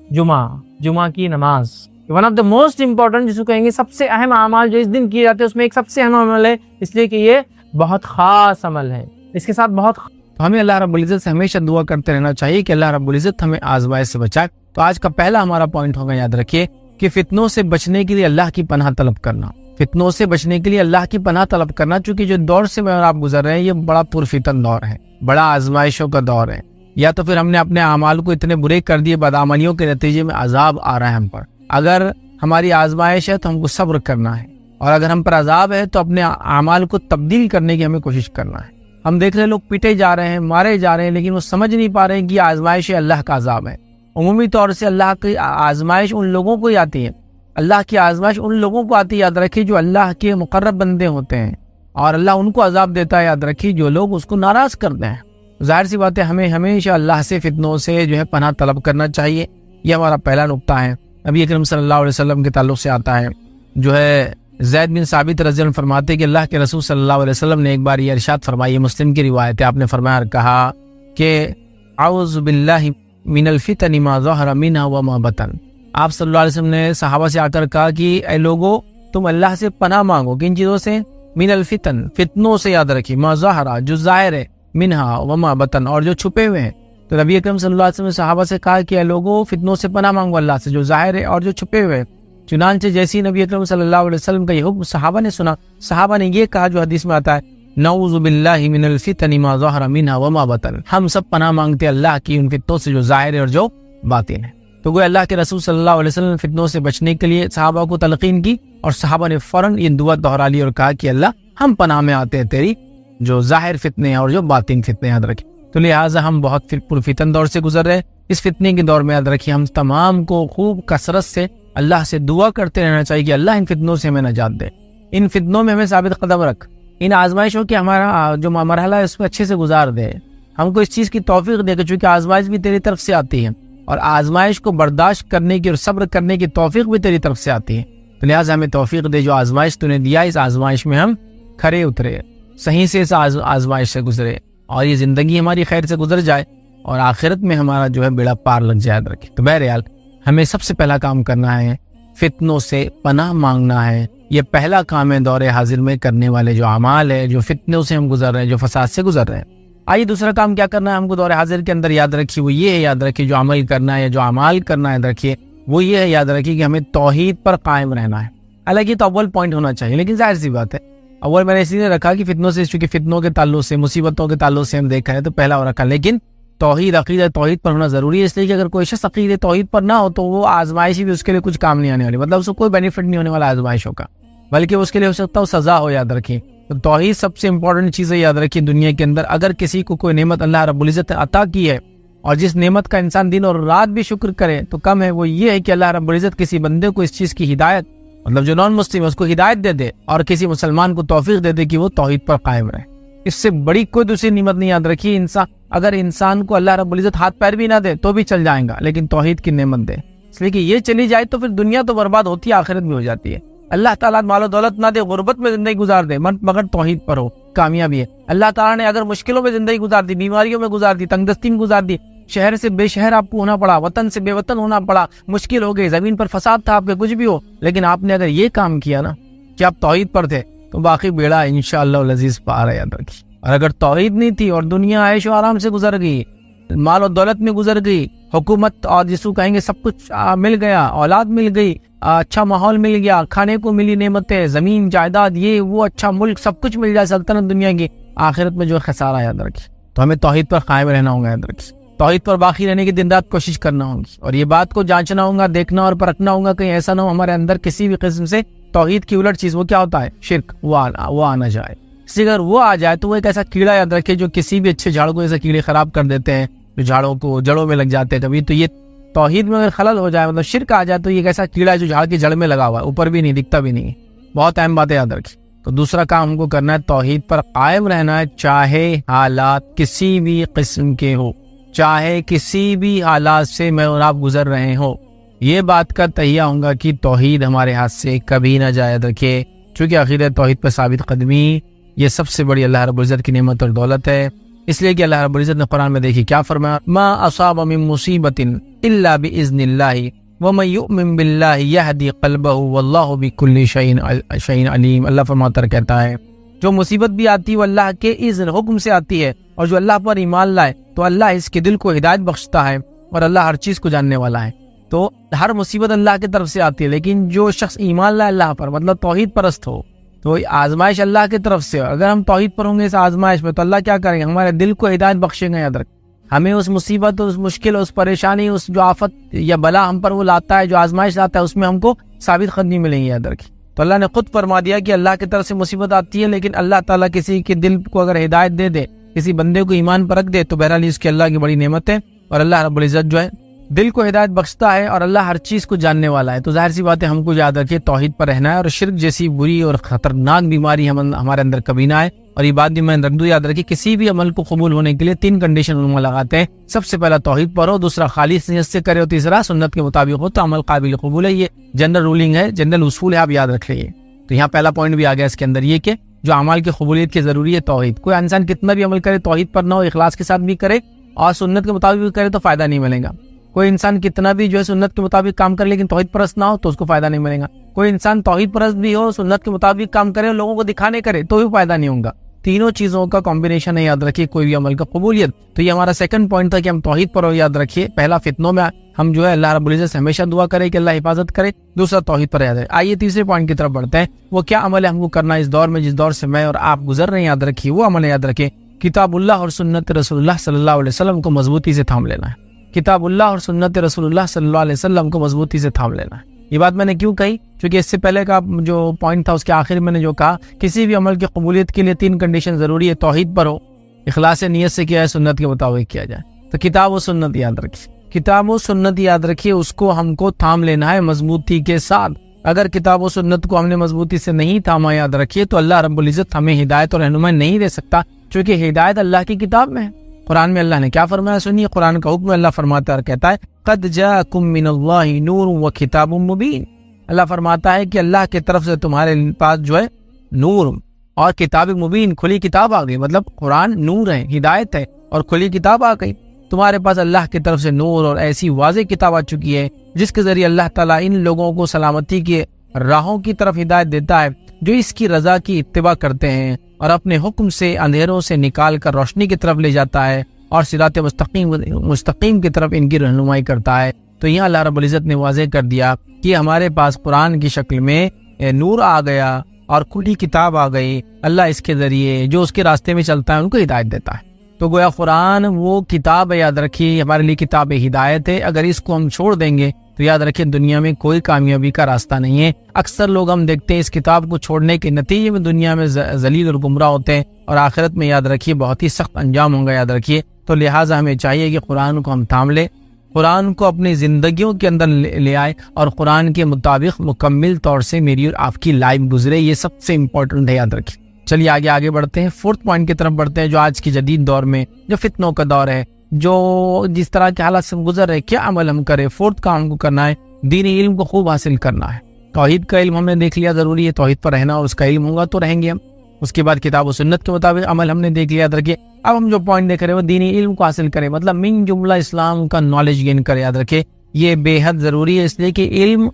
جمعہ، جمعہ کی نماز. One of the most important, جس کو کہیں گے سب سے اہم اعمال جو اس دن کیے جاتے ہیں، اس میں ایک سب سے اہم عمل ہے، اس لیے کہ یہ بہت خاص عمل ہے، اس کے ساتھ بہت تو ہمیں اللہ رب العزت سے ہمیشہ دعا کرتے رہنا چاہیے کہ اللہ رب العزت ہمیں آزمائش سے بچائے. تو آج کا پہلا ہمارا پوائنٹ ہوگا، یاد رکھیے، کہ فتنوں سے بچنے کے لیے اللہ کی پناہ طلب کرنا. فتنوں سے بچنے کے لیے اللہ کی پناہ طلب کرنا، چونکہ جو دور سے میں اور آپ گزر رہے ہیں یہ بڑا پرفتن دور ہے، بڑا آزمائشوں کا دور ہے. یا تو پھر ہم نے اپنے اعمال کو اتنے برے کر دیے، بدعملیوں کے نتیجے میں عذاب آ رہا ہے ہم پر. اگر ہماری آزمائش ہے تو ہم کو صبر کرنا ہے، اور اگر ہم پر عذاب ہے تو اپنے اعمال کو تبدیل کرنے کی ہمیں کوشش کرنا ہے. ہم دیکھ رہے ہیں لوگ پیٹے جا رہے ہیں، مارے جا رہے ہیں، لیکن وہ سمجھ نہیں پا رہے ہیں کہ آزمائش اللہ کا عذاب ہے. عمومی طور سے اللہ کی آزمائش ان لوگوں کو ہی آتی ہے، اللہ کی آزمائش ان لوگوں کو آتی ہے، یاد رکھیے، جو اللہ کے مقرب بندے ہوتے ہیں، اور اللہ ان کو عذاب دیتا ہے، یاد رکھیے، جو لوگ اس کو ناراض کرتے ہیں. ظاہر سی بات ہے، ہمیں ہمیشہ اللہ سے فتنوں سے جو ہے پناہ طلب کرنا چاہیے. یہ ہمارا پہلا نقطہ ہے. نبی اکرم صلی اللہ علیہ وسلم کے تعلق سے آتا ہے، جو ہے زید بن ثابت رضی اللہ عنہ فرماتے کہ اللہ کے رسول صلی اللہ علیہ وسلم نے ایک بار یہ ارشاد فرمائی، مسلم کی روایت ہے، آپ نے فرمایا اور کہا کہ اعوذ باللہ من الفتن ما ظہر منها وما بطن. آپ صلی اللہ علیہ وسلم نے صحابہ سے آ کر کہا کہ اے لوگو، تم اللہ سے پناہ مانگو، کن چیزوں سے؟ من الفتن، فتنوں سے، یاد رکھیے، ما ظہر، جو ظاہر ہے، منہا وما بطن، اور جو چھپے ہوئے ہیں. تو نبی اکرم صلی اللہ علیہ وسلم نے صحابہ سے کہا کہ اے لوگو، فتنوں سے پناہ مانگو اللہ سے، جو ظاہر ہے اور جو چھپے ہوئے ہیں. چنانچہ جیسی نبی اکرم صلی اللہ علیہ وسلم کا یہ حکم صحابہ نے سنا، صحابہ نے یہ کہا جو حدیث میں آتا ہے، نعوذ باللہ من الفتن ما ظہر منہا وما بطن. ہم سب پناہ مانگتے اللہ کی ان فتنوں سے جو ظاہر ہے اور جو باطن ہے. تو گویا اللہ کے رسول صلی اللہ علیہ وسلم فتنوں سے بچنے کے لیے صحابہ کو تلقین کی، اور صحابہ نے فوراً یہ دعا دہرا لی اور کہا کہ اللہ، ہم پناہ میں آتے ہیں تیری جو ظاہر فتنے ہیں اور جو باطن فتنے، یاد رکھیں. تو لہٰذا ہم بہت پرفتن دور سے گزر رہے. اس فتنے کے دور میں، یاد رکھیے، ہم تمام کو خوب کثرت سے اللہ سے دعا کرتے رہنا چاہیے کہ اللہ ان فتنوں سے ہمیں نجات دے، ان فتنوں میں ہمیں ثابت قدم رکھ، ان آزمائشوں کے ہمارا جو مرحلہ ہے اس میں اچھے سے گزار دے، ہم کو اس چیز کی توفیق دے کہ چونکہ آزمائش بھی تیری طرف سے آتی ہے، اور آزمائش کو برداشت کرنے کی اور صبر کرنے کی توفیق بھی تیری طرف سے آتی ہے. تو لہٰذا ہمیں توفیق دے، جو آزمائش تو نے دیا، اس آزمائش میں ہم کھرے اترے، صحیح سے اس آزمائش سے گزرے، اور یہ زندگی ہماری خیر سے گزر جائے، اور آخرت میں ہمارا جو ہے بیڑا پار لگ جائے، یاد رکھیں. تو بہرحال ہمیں سب سے پہلا کام کرنا ہے، فتنوں سے پناہ مانگنا ہے. یہ پہلا کام ہے دور حاضر میں کرنے والے جو اعمال ہے، جو فتنوں سے ہم گزر رہے ہیں، جو فساد سے گزر رہے ہیں. آئیے دوسرا کام کیا کرنا ہے ہم کو دور حاضر کے اندر، یاد رکھیے، وہ یہ ہے، یاد رکھیے، جو عمل کرنا ہے، جو اعمال کرنا ہے، یاد رکھیے، وہ یہ ہے، یاد رکھیے، کہ ہمیں توحید پر قائم رہنا ہے. حالانکہ تو اول پوائنٹ ہونا چاہیے، لیکن ظاہر سی بات ہے اول میں نے اسی لیے رکھا کہ فتنوں سے، چونکہ فتنوں کے تعلق سے، مصیبتوں کے تعلق سے ہم دیکھ رہے ہیں، تو پہلا اور رکھا. لیکن توحید، عقیدہ توحید پر ہونا ضروری ہے، اس لیے کہ اگر کوئی شخص عقیدہ توحید پر نہ ہو تو وہ آزمائش بھی اس کے لیے کچھ کام نہیں آنے والی، مطلب اس کو کوئی بینیفٹ نہیں ہونے والا آزمائشوں کا، بلکہ اس کے لیے ہو سکتا ہے سزا ہو. یاد رکھیں، تو توحید سب سے امپورٹنٹ چیز ہے، یاد رکھیں. دنیا کے اندر اگر کسی کو کوئی نعمت اللہ رب العزت نے عطا کی ہے، اور جس نعمت کا انسان دن اور رات بھی شکر کرے تو کم ہے، وہ یہ ہے کہ اللہ رب العزت کسی بندے کو اس چیز کی ہدایت، مطلب جو نان مسلم ہے اس کو ہدایت دے دے، اور کسی مسلمان کو توفیق دے دے کہ وہ توحید پر قائم رہے. اس سے بڑی کوئی دوسری نعمت نہیں. یاد رکھیے، اگر انسان کو اللہ رب العزت ہاتھ پیر بھی نہ دے تو بھی چل جائے گا، لیکن توحید کی نعمت دے، اس لیے کہ یہ چلی جائے تو پھر دنیا تو برباد ہوتی ہے، آخرت بھی ہو جاتی ہے. اللہ تعالیٰ مال و دولت نہ دے، غربت میں زندگی گزار دے، مگر توحید پر ہو، کامیابی ہے. اللہ تعالیٰ نے اگر مشکلوں میں زندگی گزار دی، بیماریوں میں گزار دی، تنگ دستی میں گزار دی، شہر سے بے شہر آپ کو ہونا پڑا، وطن سے بے وطن ہونا پڑا، مشکل ہو گئی، زمین پر فساد تھا آپ کے، کچھ بھی ہو، لیکن آپ نے اگر یہ کام کیا نا کہ آپ توحید پر تھے، تو باقی بیڑا انشاءاللہ العزیز پار ہے. یاد رکھیے، اور اگر توحید نہیں تھی اور دنیا عیش و آرام سے گزر گئی، مال و دولت میں گزر گئی، حکومت اور جس کو کہیں گے سب کچھ مل گیا، اولاد مل گئی، اچھا ماحول مل گیا، کھانے کو ملی نعمتیں، زمین جائیداد، یہ وہ، اچھا ملک، سب کچھ مل جائے، سلطنت دنیا کی، آخرت میں جو خسارہ. یاد رکھیے، تو ہمیں توحید پر قائم رہنا ہوگا. یاد رکھیے، توحید پر باقی رہنے کی دن رات کوشش کرنا ہوگی، اور یہ بات کو جانچنا ہوگا، دیکھنا اور پرکھنا ہوگا، کہیں ایسا نہ ہو ہمارے اندر کسی بھی قسم سے توحید کی الٹ چیز، وہ کیا ہوتا ہے؟ شرک، وہ آنا جائے. اس لیے اگر وہ آ جائے تو وہ ایک ایسا کیڑا، یاد رکھے، جو کسی بھی اچھے جھاڑ کو ایسے کیڑے خراب کر دیتے ہیں، جو جھاڑوں کو جڑوں میں لگ جاتے ہیں. کبھی تو یہ توحید میں اگر خلل ہو جائے، مطلب شرک آ جائے، تو یہ ایک ایسا کیڑا ہے جو جھاڑ کی جڑ میں لگا ہوا ہے، اوپر بھی نہیں دکھتا بھی نہیں. بہت اہم بات ہے، یاد رکھیں. تو دوسرا کام ہم کو کرنا ہے، توحید پر قائم رہنا ہے، چاہے حالات کسی بھی قسم کے ہو. چاہے کسی بھی حالات سے میں اور آپ گزر رہے ہوں. یہ بات کا تہیہ ہوں گا کہ توحید ہمارے ہاتھ سے کبھی نہ جائے. رکھیے چونکہ عقیدہ توحید پر ثابت قدمی یہ سب سے بڑی اللہ رب العزت کی نعمت اور دولت ہے. اس لیے کہ اللہ رب العزت نے قرآن میں دیکھی کیا فرمایا, ما اصاب من مصیبت الا باذن اللہ ومن یؤمن باللہ یہدی قلبہ واللہ بکل شیء علیم. اللہ فرماتا ہے, کہتا ہے جو مصیبت بھی آتی ہے وہ اللہ کے اذن حکم سے آتی ہے, اور جو اللہ پر ایمان لائے تو اللہ اس کے دل کو ہدایت بخشتا ہے, اور اللہ ہر چیز کو جاننے والا ہے. تو ہر مصیبت اللہ کی طرف سے آتی ہے, لیکن جو شخص ایمان لائے اللہ پر, مطلب توحید پرست ہو, تو آزمائش اللہ کی طرف سے. اگر ہم توحید پر ہوں گے اس آزمائش میں تو اللہ کیا کریں گے, ہمارے دل کو ہدایت بخشیں گے. یاد رکھ, ہمیں اس مصیبت, اس مشکل, اس پریشانی, اس جو آفت یا بلا ہم پر وہ لاتا ہے, جو آزمائش لاتا ہے, اس میں ہم کو ثابت قدمی ملیں گی. یاد رکھیں, تو اللہ نے خود فرما دیا کہ اللہ کی طرف سے مصیبت آتی ہے, لیکن اللہ تعالیٰ کسی کے دل کو اگر ہدایت دے دے, کسی بندے کو ایمان پر رکھ دے, تو بہرحال اس کی اللہ کی بڑی نعمت ہے. اور اللہ رب العزت جو ہے دل کو ہدایت بخشتا ہے, اور اللہ ہر چیز کو جاننے والا ہے. تو ظاہر سی بات ہے ہم کو یاد رکھیے توحید پر رہنا ہے, اور شرک جیسی بری اور خطرناک بیماری ہمارے اندر کبھی نہ آئے. اور یہ بات بھی میں رکھ دوں, یاد رکھیے کسی بھی عمل کو قبول ہونے کے لیے 3 کنڈیشن علماء لگاتے ہیں. سب سے پہلا توحید پر ہو, دوسرا خالص نیت سے کرے, اور تیسرا سنت کے مطابق ہو تو عمل قابل قبول ہے. یہ جنرل رولنگ ہے, جنرل اصول ہے, آپ یاد رکھ لیجیے. تو یہاں پہلا پوائنٹ بھی آ گیا اس کے اندر, یہ کہ جو اعمال کی قبولیت کی ضروری ہے توحید. کوئی انسان کتنا بھی عمل کرے توحید پر نہ ہو, اخلاص کے ساتھ بھی کرے اور سنت کے مطابق بھی کرے تو فائدہ نہیں ملے گا. کوئی انسان کتنا بھی جو ہے سنت کے مطابق کام کرے لیکن توحید پرست نہ ہو تو اس کو فائدہ نہیں ملے گا. کوئی انسان توحید پرست بھی ہو, سنت کے مطابق کام کرے, لوگوں کو دکھانے کرے تو بھی فائدہ نہیں ہوگا. تینوں چیزوں کا کمبینیشن ہے, یاد رکھیے, کوئی بھی عمل کا قبولیت. تو یہ ہمارا سیکنڈ پوائنٹ تھا کہ ہم توحید پر ہو. یاد رکھیے پہلا فتنوں میں ہم جو ہے اللہ رب العزت سے ہمیشہ دعا کرے کہ اللہ حفاظت کرے, دوسرا توحید پر یاد رکھے. آئیے تیسرے پوائنٹ کی طرف بڑھتے ہیں. وہ کیا عمل ہے ہم کو کرنا اس دور میں, جس دور سے میں اور آپ گزر رہے ہیں. یاد رکھیے وہ عمل یاد رکھے, کتاب اللہ اور سنت رسول اللہ صلی اللہ علیہ وسلم کو مضبوطی سے تھام لینا ہے. کتاب اللہ اور سنت رسول اللہ صلی اللہ علیہ وسلم کو مضبوطی سے تھام لینا ہے. یہ بات میں نے کیوں کہی, کیونکہ اس سے پہلے کا جو پوائنٹ تھا اس کے آخر میں نے جو کہا, کسی بھی عمل کی قبولیت کے لیے 3 کنڈیشن ضروری ہے. توحید پر ہو, اخلاص نیت سے کیا ہے, سنت کے مطابق کیا جائے. تو کتاب و سنت یاد رکھیے, کتاب و سنت یاد رکھیے, اس کو ہم کو تھام لینا ہے مضبوطی کے ساتھ. اگر کتاب و سنت کو ہم نے مضبوطی سے نہیں تھاما, یاد رکھیے, تو اللہ رب العزت ہمیں ہدایت اور رہنمائی نہیں دے سکتا, چونکہ ہدایت اللہ کی کتاب میں ہے. قرآن میں اللہ نے کیا فرمایا سنیے, قرآن کا حکم اللہ فرماتا ہے اور کہتا ہے قد جاءکم من اللہ نور و کتاب مبین. اللہ فرماتا ہے کہ اللہ کی طرف سے تمہارے پاس جو ہے نور اور کتاب مبین, کھلی کتاب آ گئی. مطلب قرآن نور ہے, ہدایت ہے, اور کھلی کتاب آ گئی. تمہارے پاس اللہ کی طرف سے نور اور ایسی واضح کتاب آ چکی ہے جس کے ذریعے اللہ تعالیٰ ان لوگوں کو سلامتی کے راہوں کی طرف ہدایت دیتا ہے جو اس کی رضا کی اتباع کرتے ہیں, اور اپنے حکم سے اندھیروں سے نکال کر روشنی کی طرف لے جاتا ہے, اور صراط مستقیم کی طرف ان کی رہنمائی کرتا ہے. تو یہاں اللہ رب العزت نے واضح کر دیا کہ ہمارے پاس قرآن کی شکل میں نور آ گیا اور کھلی کتاب آ گئی. اللہ اس کے ذریعے جو اس کے راستے میں چلتا ہے ان کو ہدایت دیتا ہے. تو گویا قرآن وہ کتاب ہے, یاد رکھیے ہمارے لیے کتاب ہدایت ہے. اگر اس کو ہم چھوڑ دیں گے تو یاد رکھیے دنیا میں کوئی کامیابی کا راستہ نہیں ہے. اکثر لوگ ہم دیکھتے ہیں اس کتاب کو چھوڑنے کے نتیجے میں دنیا میں ذلیل اور گمراہ ہوتے ہیں, اور آخرت میں یاد رکھیے بہت ہی سخت انجام ہوگا. یاد رکھیے, تو لہٰذا ہمیں چاہیے کہ قرآن کو ہم تھام لیں, قرآن کو اپنی زندگیوں کے اندر لے آئے, اور قرآن کے مطابق مکمل طور سے میری اور آپ کی لائف گزرے. یہ سب سے امپورٹنٹ ہے, یاد رکھیے. چلیے آگے بڑھتے ہیں, 4تھ پوائنٹ کی طرف بڑھتے ہیں, جو آج کی جدید دور میں جو فتنوں کا دور ہے, جو جس طرح کے حالات سے گزر رہے, کیا عمل ہم کریں. 4تھ کام کو کرنا ہے, دینی علم کو خوب حاصل کرنا ہے. توحید کا علم ہم نے دیکھ لیا ضروری ہے, توحید پر رہنا, اور اس کا علم ہوگا تو رہیں گے ہم. اس کے بعد کتاب و سنت کے مطابق عمل ہم نے دیکھ لیا. یاد رکھیے اب ہم جو پوائنٹ دیکھ رہے ہیں وہ دینی علم کو حاصل کریں, مطلب من جملہ اسلام کا نالج گین کرے. یاد رکھیے یہ بے حد ضروری ہے, اس لیے کہ علم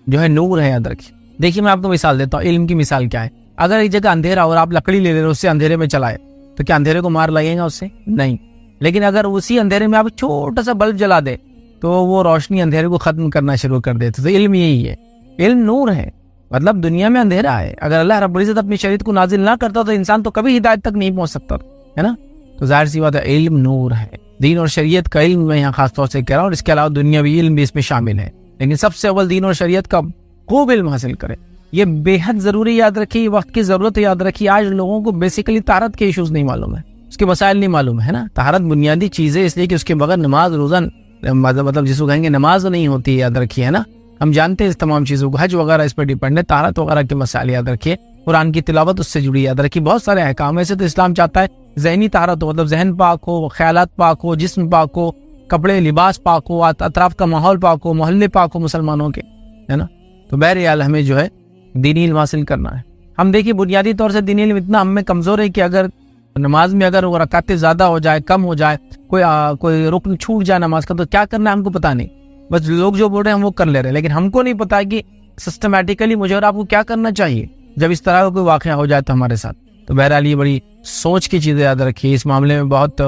جو ہے نور ہے. یاد رکھیے, دیکھیے میں آپ کو مثال دیتا ہوں. علم کی مثال کیا ہے, اگر ایک جگہ اندھیرا اور آپ لکڑی لے رہے اس سے اندھیرے میں چلائے تو کیا اندھیرے کو مار لگے گا اس سے؟ نہیں. لیکن اگر اسی اندھیرے میں آپ چھوٹا سا بلب جلا دے تو وہ روشنی اندھیرے کو ختم کرنا شروع کر دیتے. تو علم یہی ہے, علم نور ہے, مطلب دنیا میں اندھیرا ہے. اگر اللہ رب العزت اپنی شریعت کو نازل نہ کرتا تو انسان تو کبھی ہدایت تک نہیں پہنچ سکتا, ہے نا. تو ظاہر سی بات ہے علم نور ہے. دین اور شریعت کا علم میں یہاں خاص طور سے کہہ رہا ہوں, اور اس کے علاوہ دنیاوی علم بھی اس میں شامل ہے. لیکن سب سے اول دین اور شریعت کا خوب علم حاصل کرے, یہ بے حد ضروری. یاد رکھیے وقت کی ضرورت ہے. یاد رکھیے آج لوگوں کو بیسیکلی طہارت کے ایشوز نہیں معلوم ہے, اس کے مسائل نہیں معلوم ہے نا. طہارت بنیادی چیز ہے, اس لیے کہ اس کے بغیر نماز روزہ مطلب جس کو کہیں گے نماز نہیں ہوتی. یاد رکھیے, ہے نا, ہم جانتے ہیں اس تمام چیزوں کو. حج وغیرہ اس پر ڈیپینڈ ہے, طہارت وغیرہ کے مسائل. یاد رکھیے قرآن کی تلاوت اس سے جڑی. یاد رکھیے بہت سارے احکام ایسے تو اسلام چاہتا ہے ذہنی طہارت ہو، مطلب ذہن پاک ہو، خیالات پاک ہو، جسم پاک ہو، کپڑے لباس پاک ہو، اطراف کا ماحول پاک ہو، محلے پاک ہو مسلمانوں کے، ہے نا. تو بہرحال ہمیں جو ہے دینی علم حاصل کرنا ہے. ہم دیکھیے بنیادی طور سے دینی علم اتنا ہم میں کمزور ہے کہ اگر نماز میں اگر وہ رکعتیں زیادہ ہو جائے، کم ہو جائے، کوئی رکن چھوٹ جائے نماز کا، تو کیا کرنا ہے ہم کو پتا نہیں. بس لوگ جو بول رہے ہیں ہم وہ کر لے رہے ہیں، لیکن ہم کو نہیں پتا کہ سسٹمیٹیکلی مجھے اور آپ کو کیا کرنا چاہیے جب اس طرح کا کوئی واقعہ ہو جائے تو ہمارے ساتھ. تو بہرحال یہ بڑی سوچ کی چیزیں یاد رکھیے، اس معاملے میں بہت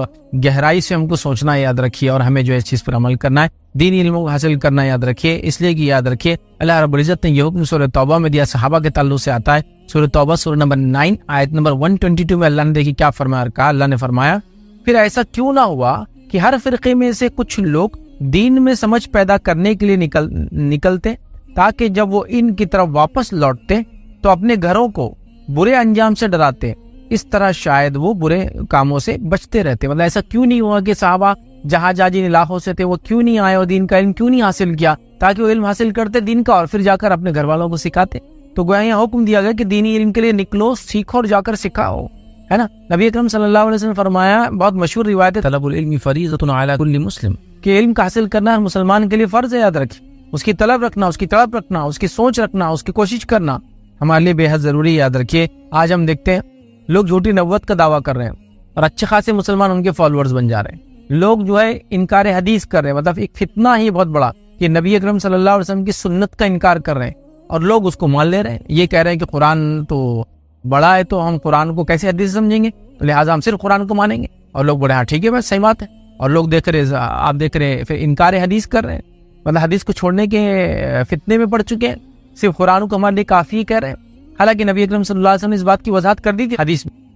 گہرائی سے ہم کو سوچنا یاد رکھیے، اور ہمیں جو ہے اس چیز پر عمل کرنا ہے، دینی علموں کو حاصل کرنا یاد رکھیے. اس لیے کہ یاد رکھیے اللہ رب العزت نے یہ حکم سورہ توبہ میں دیا، صحابہ کے تعلق سے آتا ہے. سورہ توبہ سورہ نمبر 9 آیت نمبر 122 میں اللہ نے دیکھی کیا فرمایا اور کہا. اللہ نے فرمایا پھر ایسا کیوں نہ ہوا کہ ہر فرقے میں سے کچھ لوگ دین میں سمجھ پیدا کرنے کے لیے نکلتے تاکہ جب وہ ان کی طرف واپس لوٹتے تو اپنے گھروں کو برے انجام سے ڈراتے، اس طرح شاید وہ برے کاموں سے بچتے رہتے. مطلب ایسا کیوں نہیں ہوا کہ صحابہ جہاں جن علاقوں سے تھے وہ کیوں نہیں آئے اور دین کا علم کیوں نہیں حاصل کیا، تاکہ وہ علم حاصل کرتے دین کا اور پھر جا کر اپنے گھر والوں کو سکھاتے. تو گویا یہاں حکم دیا گیا کہ دینی علم کے لیے نکلو، سیکھو اور جا کر سکھاؤ، ہے نا. نبی اکرم صلی اللہ علیہ وسلم نے فرمایا، بہت مشہور روایت ہے، طلب العلم فریضۃ علی کل مسلم، کہ علم کا حاصل کرنا ہر مسلمان کے لیے فرض ہے. یاد رکھیں اس کی طلب رکھنا، اس کی طلب رکھنا، اس کی سوچ رکھنا، اس کی کوشش کرنا ہمارے لیے بے حد ضروری ہے. یاد رکھیے آج ہم دیکھتے ہیں لوگ جھوٹی نبوت کا دعویٰ کر رہے ہیں اور اچھے خاصے مسلمان ان کے فالوورز بن جا رہے ہیں. لوگ جو ہے انکار حدیث کر رہے ہیں، مطلب ایک فتنہ ہی بہت بڑا کہ نبی اکرم صلی اللہ علیہ وسلم کی سنت کا انکار کر رہے ہیں اور لوگ اس کو مان لے رہے ہیں. یہ کہہ رہے ہیں کہ قرآن تو بڑا ہے تو ہم قرآن کو کیسے حدیث سمجھیں گے، تو لہٰذا ہم صرف قرآن کو مانیں گے. اور لوگ بڑے ہاں ٹھیک ہے بس صحیح بات ہے. اور لوگ دیکھ رہے، آپ دیکھ رہے پھر انکار حدیث کر رہے ہیں، مطلب حدیث کو چھوڑنے کے فتنے میں پڑ چکے ہیں، صرف قرآن کو ہمارے لیے کافی کہہ رہے ہیں. حالانکہ نبی اکرم صلی اللہ علیہ وسلم نے اس بات کی وضاحت کر دی تھی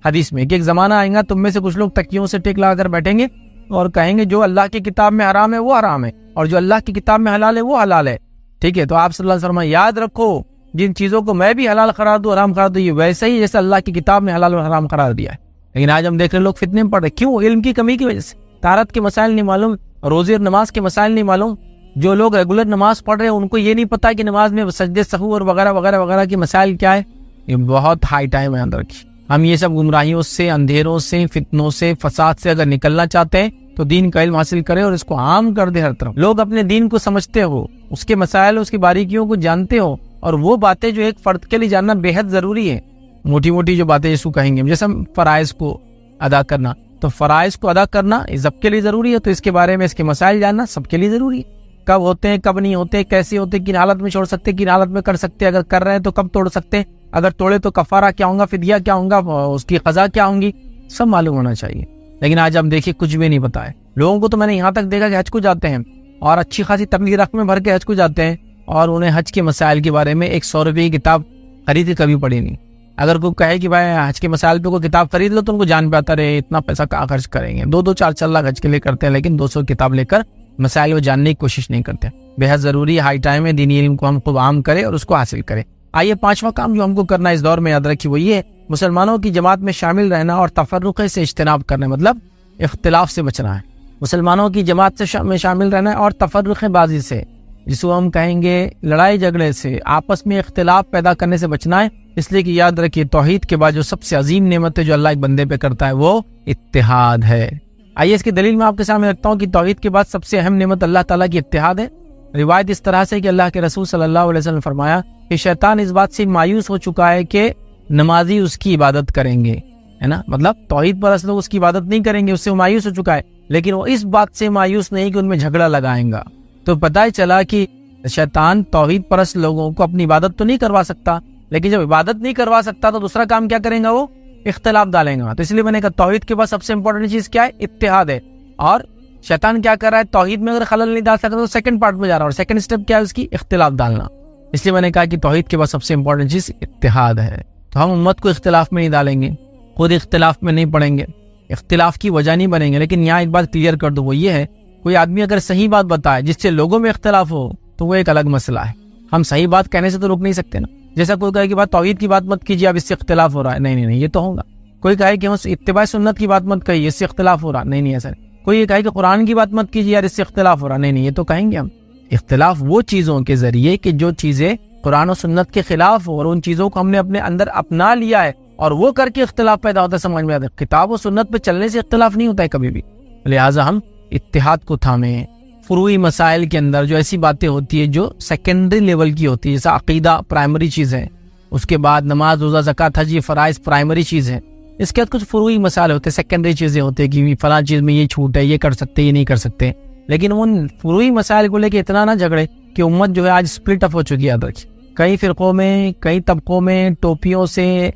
حدیث میں کہ ایک زمانہ آئے گا تم میں سے کچھ لوگ تکیوں سے ٹیک لگا کر بیٹھیں گے اور کہیں گے جو اللہ کی کتاب میں حرام ہے وہ حرام ہے اور جو اللہ کی کتاب میں حلال ہے وہ حلال ہے. ٹھیک ہے، تو آپ صلی اللہ علیہ وسلم یاد رکھو جن چیزوں کو میں بھی حلال قرار دوں حرام قرار دوں، یہ ویسے ہی جیسے اللہ کی کتاب میں حلال اور حرام قرار دیا ہے. لیکن آج ہم دیکھ رہے ہیں لوگ فتنے میں پڑ رہے، کیوں؟ علم کی کمی کی وجہ سے. طہارت کے مسائل نہیں معلوم، روزے اور نماز کے مسائل نہیں معلوم. جو لوگ ریگولر نماز پڑھ رہے ہیں ان کو یہ نہیں پتا کہ نماز میں سجدے سہو اور وغیرہ وغیرہ وغیرہ کے مسائل کیا ہے. یہ بہت ہائی ٹائم ہے. اندر رکھیے ہم یہ سب گمراہیوں سے، اندھیروں سے، فتنوں سے، فساد سے اگر نکلنا چاہتے ہیں تو دین کا علم حاصل کرے اور اس کو عام کر دے. ہر طرف لوگ اپنے دین کو سمجھتے ہو، اس کے مسائل، اس کی باریکیوں کو جانتے ہو، اور وہ باتیں جو ایک فرد کے لیے جاننا بے حد ضروری ہے. موٹی موٹی جو باتیں جس کو کہیں گے، جیسے ہم فرائض کو ادا کرنا، تو فرائض کو ادا کرنا سب کے لیے ضروری ہے، تو اس کے بارے میں اس کے مسائل جاننا سب کے لیے ضروری ہے. کب ہوتے ہیں، کب نہیں ہوتے، کیسے ہوتے، کن حالت میں چھوڑ سکتے، کن حالت میں کر سکتے، اگر کر رہے ہیں تو کب توڑ سکتے، اگر توڑے تو کفارہ کیا ہوگا، فدیہ کیا ہوگا، اس کی قضا کیا ہوں گی، سب معلوم ہونا چاہیے. لیکن آج ہم دیکھیے کچھ بھی نہیں پتا ہے. لوگوں کو تو میں نے یہاں تک دیکھا کہ حج کو جاتے ہیں اور اچھی خاصی تبلیغ رقمیں بھر کے حج کو جاتے ہیں اور انہیں حج کے مسائل کے بارے میں 100 روپے کی کتاب خرید کے کبھی پڑھی نہیں. اگر کوئی کہے کہ بھائی حج کے مسائل پہ کوئی کتاب خرید لو تو ان کو جان پہ آتا رہے اتنا پیسہ کہاں خرچ کریں گے. 2-2 4 لاکھ حج کے لیے کرتے ہیں لیکن 200 کتاب لے کر مسائل کو جاننے کی کوشش نہیں کرتے. بے حد ضروری ہے، ہائی ٹائم ہے، دینی علم کو ہم خوب عام کریں اور اس کو حاصل کریں. آئیے 5واں کام جو ہم کو کرنا ہے اس دور میں، یاد رکھیے وہ یہ مسلمانوں کی جماعت میں شامل رہنا اور تفرقے سے اجتناب کرنا، مطلب اختلاف سے بچنا ہے. مسلمانوں کی جماعت میں شامل رہنا ہے اور تفرقے بازی سے، جس کو ہم کہیں گے لڑائی جھگڑے سے، آپس میں اختلاف پیدا کرنے سے بچنا ہے. اس لیے کہ یاد رکھیے توحید کے بعد جو سب سے عظیم نعمت ہے جو اللہ ایک بندے پہ کرتا ہے وہ اتحاد ہے. آئیے اس کی دلیل میں آپ کے سامنے رکھتا ہوں کہ توحید کے بعد سب سے اہم نعمت اللہ تعالیٰ کی اتحاد ہے. روایت اس طرح سے کہ اللہ کے رسول صلی اللہ علیہ وسلم نے فرمایا کہ شیطان اس بات سے مایوس ہو چکا ہے کہ نمازی اس کی عبادت کریں گے، ہے نا، مطلب توحید پر اصل اس کی عبادت نہیں کریں گے، اس سے وہ مایوس ہو چکا ہے. لیکن وہ اس بات سے مایوس نہیں کہ ان میں جھگڑا لگائیں گا. تو پتہ ہی چلا کہ شیطان توحید پرست لوگوں کو اپنی عبادت تو نہیں کروا سکتا، لیکن جب عبادت نہیں کروا سکتا تو دوسرا کام کیا کریں گا، وہ اختلاف ڈالیں گا. تو اس لیے میں نے کہا توحید کے بعد سب سے امپورٹنٹ چیز کیا ہے، اتحاد ہے. اور شیطان کیا کر رہا ہے، توحید میں اگر خلل نہیں ڈال سکتا تو سیکنڈ پارٹ میں جا رہا ہے، اور سیکنڈ اسٹیپ کیا ہے اس کی، اختلاف ڈالنا. اس لیے میں نے کہا کہ توحید کے بعد سب سے امپورٹنٹ چیز اتحاد ہے. تو ہم امت کو اختلاف میں نہیں ڈالیں گے، خود اختلاف میں نہیں پڑیں گے، اختلاف کی وجہ نہیں بنیں گے. لیکن یہاں ایک بات کلیئر کر دو، وہ یہ ہے کوئی آدمی اگر صحیح بات بتائے جس سے لوگوں میں اختلاف ہو تو وہ ایک الگ مسئلہ ہے. ہم صحیح بات کہنے سے تو روک نہیں سکتے نا. جیسا کوئی کہے کہ بات توحید کی بات مت کیجیے، اب اس سے اختلاف ہو رہا ہے، نہیں یہ تو ہوگا. کوئی کہے کہ اتباع سنت کی بات مت کہیے، اس سے اختلاف ہو رہا، نہیں ایسا نہیں. کوئی یہ کہے کہ قرآن کی بات مت کیجیے یار، اس سے اختلاف ہو رہا، نہیں یہ تو کہیں گے ہم. اختلاف وہ چیزوں کے ذریعے کہ جو چیزیں قرآن و سنت کے خلاف ہو اور ان چیزوں کو ہم نے اپنے اندر اپنا لیا ہے اور وہ کر کے اختلاف پیدا ہوتا ہے سمجھ میں آتا ہے. کتاب و سنت پہ چلنے سے اختلاف نہیں ہوتا ہے کبھی بھی. لہٰذا ہم اتحاد کو تھامیں. فروعی مسائل کے اندر جو ایسی باتیں ہوتی ہے جو سیکنڈری لیول کی ہوتی ہے، جیسا عقیدہ پرائمری چیز ہے، اس کے بعد نماز روزہ زکوٰۃ حج یہ فرائض پرائمری چیز ہے. اس کے بعد کچھ فروعی مسائل ہوتے ہیں، سیکنڈری چیزیں ہوتی ہیں کہ فلاں چیز میں یہ چھوٹ ہے، یہ کر سکتے یہ نہیں کر سکتے. لیکن ان فروعی مسائل کو لے کے اتنا نہ جھگڑے کہ امت جو ہے آج سپلٹ اپ ہو چکی ہے. یاد رکھیے، کئی فرقوں میں، کئی طبقوں میں، ٹوپیوں سے،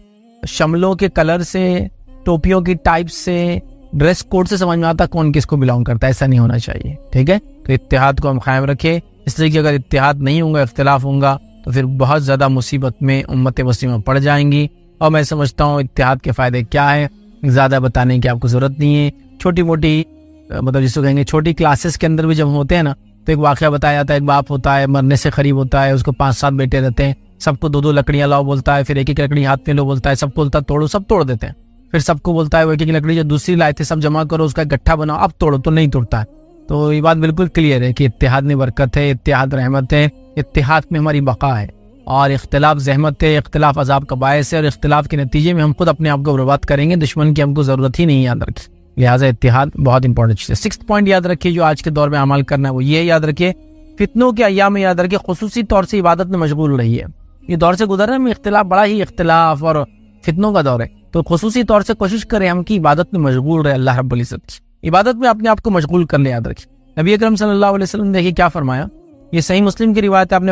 شملوں کے کلر سے، ٹوپیوں کی ٹائپ سے، ڈریس کوڈ سے سمجھ میں آتا کون کس کو بلانگ کرتا ہے. ایسا نہیں ہونا چاہیے. ٹھیک ہے، تو اتحاد کو ہم قائم رکھیں. اس لیے کہ اگر اتحاد نہیں ہوگا، اختلاف ہوگا تو پھر بہت زیادہ مصیبت میں امت مسلمہ پڑ جائیں گی. اور میں سمجھتا ہوں اتحاد کے فائدے کیا ہے زیادہ بتانے کی آپ کو ضرورت نہیں ہے. چھوٹی موٹی مطلب جس کو کہیں گے چھوٹی کلاسز کے اندر بھی جب ہوتے ہیں نا تو ایک واقعہ بتایا جاتا ہے. ایک باپ ہوتا ہے، مرنے سے قریب ہوتا ہے، اس کو 5-7 بیٹے رہتے ہیں. سب کو 2-2 لکڑیاں لاؤ بولتا ہے، پھر ایک لکڑی ہاتھ میں لو بولتا ہے. سب کو بولتا ہے توڑو، سب توڑ دیتے ہیں. پھر سب کو بولتا ہے وہ ایک لکڑی جو دوسری لائے تھے سب جمع کرو، اس کا گٹھا بناؤ، اب توڑو، تو نہیں توڑتا ہے. تو یہ بات بالکل کلیئر ہے کہ اتحاد میں برکت ہے، اتحاد رحمت ہے، اتحاد میں ہماری بقا ہے. اور اختلاف زحمت ہے، اختلاف عذاب کا باعث ہے، اور اختلاف کے نتیجے میں ہم خود اپنے آپ کو برباد کریں گے. دشمن کی ہم کو ضرورت ہی نہیں. یاد رکھیں، لہٰذا اتحاد بہت امپورٹنٹ چیز ہے. 6 پوائنٹ یاد رکھیے جو آج کے دور میں عمل کرنا ہے وہ یہ یاد رکھیے، فتنوں کے ایام میں یاد رکھیے خصوصی طور سے عبادت میں مشغول رہی ہے. یہ دور سے گزر رہا ہے، اختلاف بڑا ہی اختلاف اور فتنوں کا دور ہے. تو خصوصی طور سے کوشش کریں ہم کی عبادت میں مشغول رہے. اللہ رب العزت کی عبادت میں اپنے آپ کو مشغول کر لیں. یاد رکھیں نبی اکرم صلی اللہ علیہ وسلم نے دیکھیے کیا فرمایا. یہ صحیح مسلم کی روایت ہے. آپ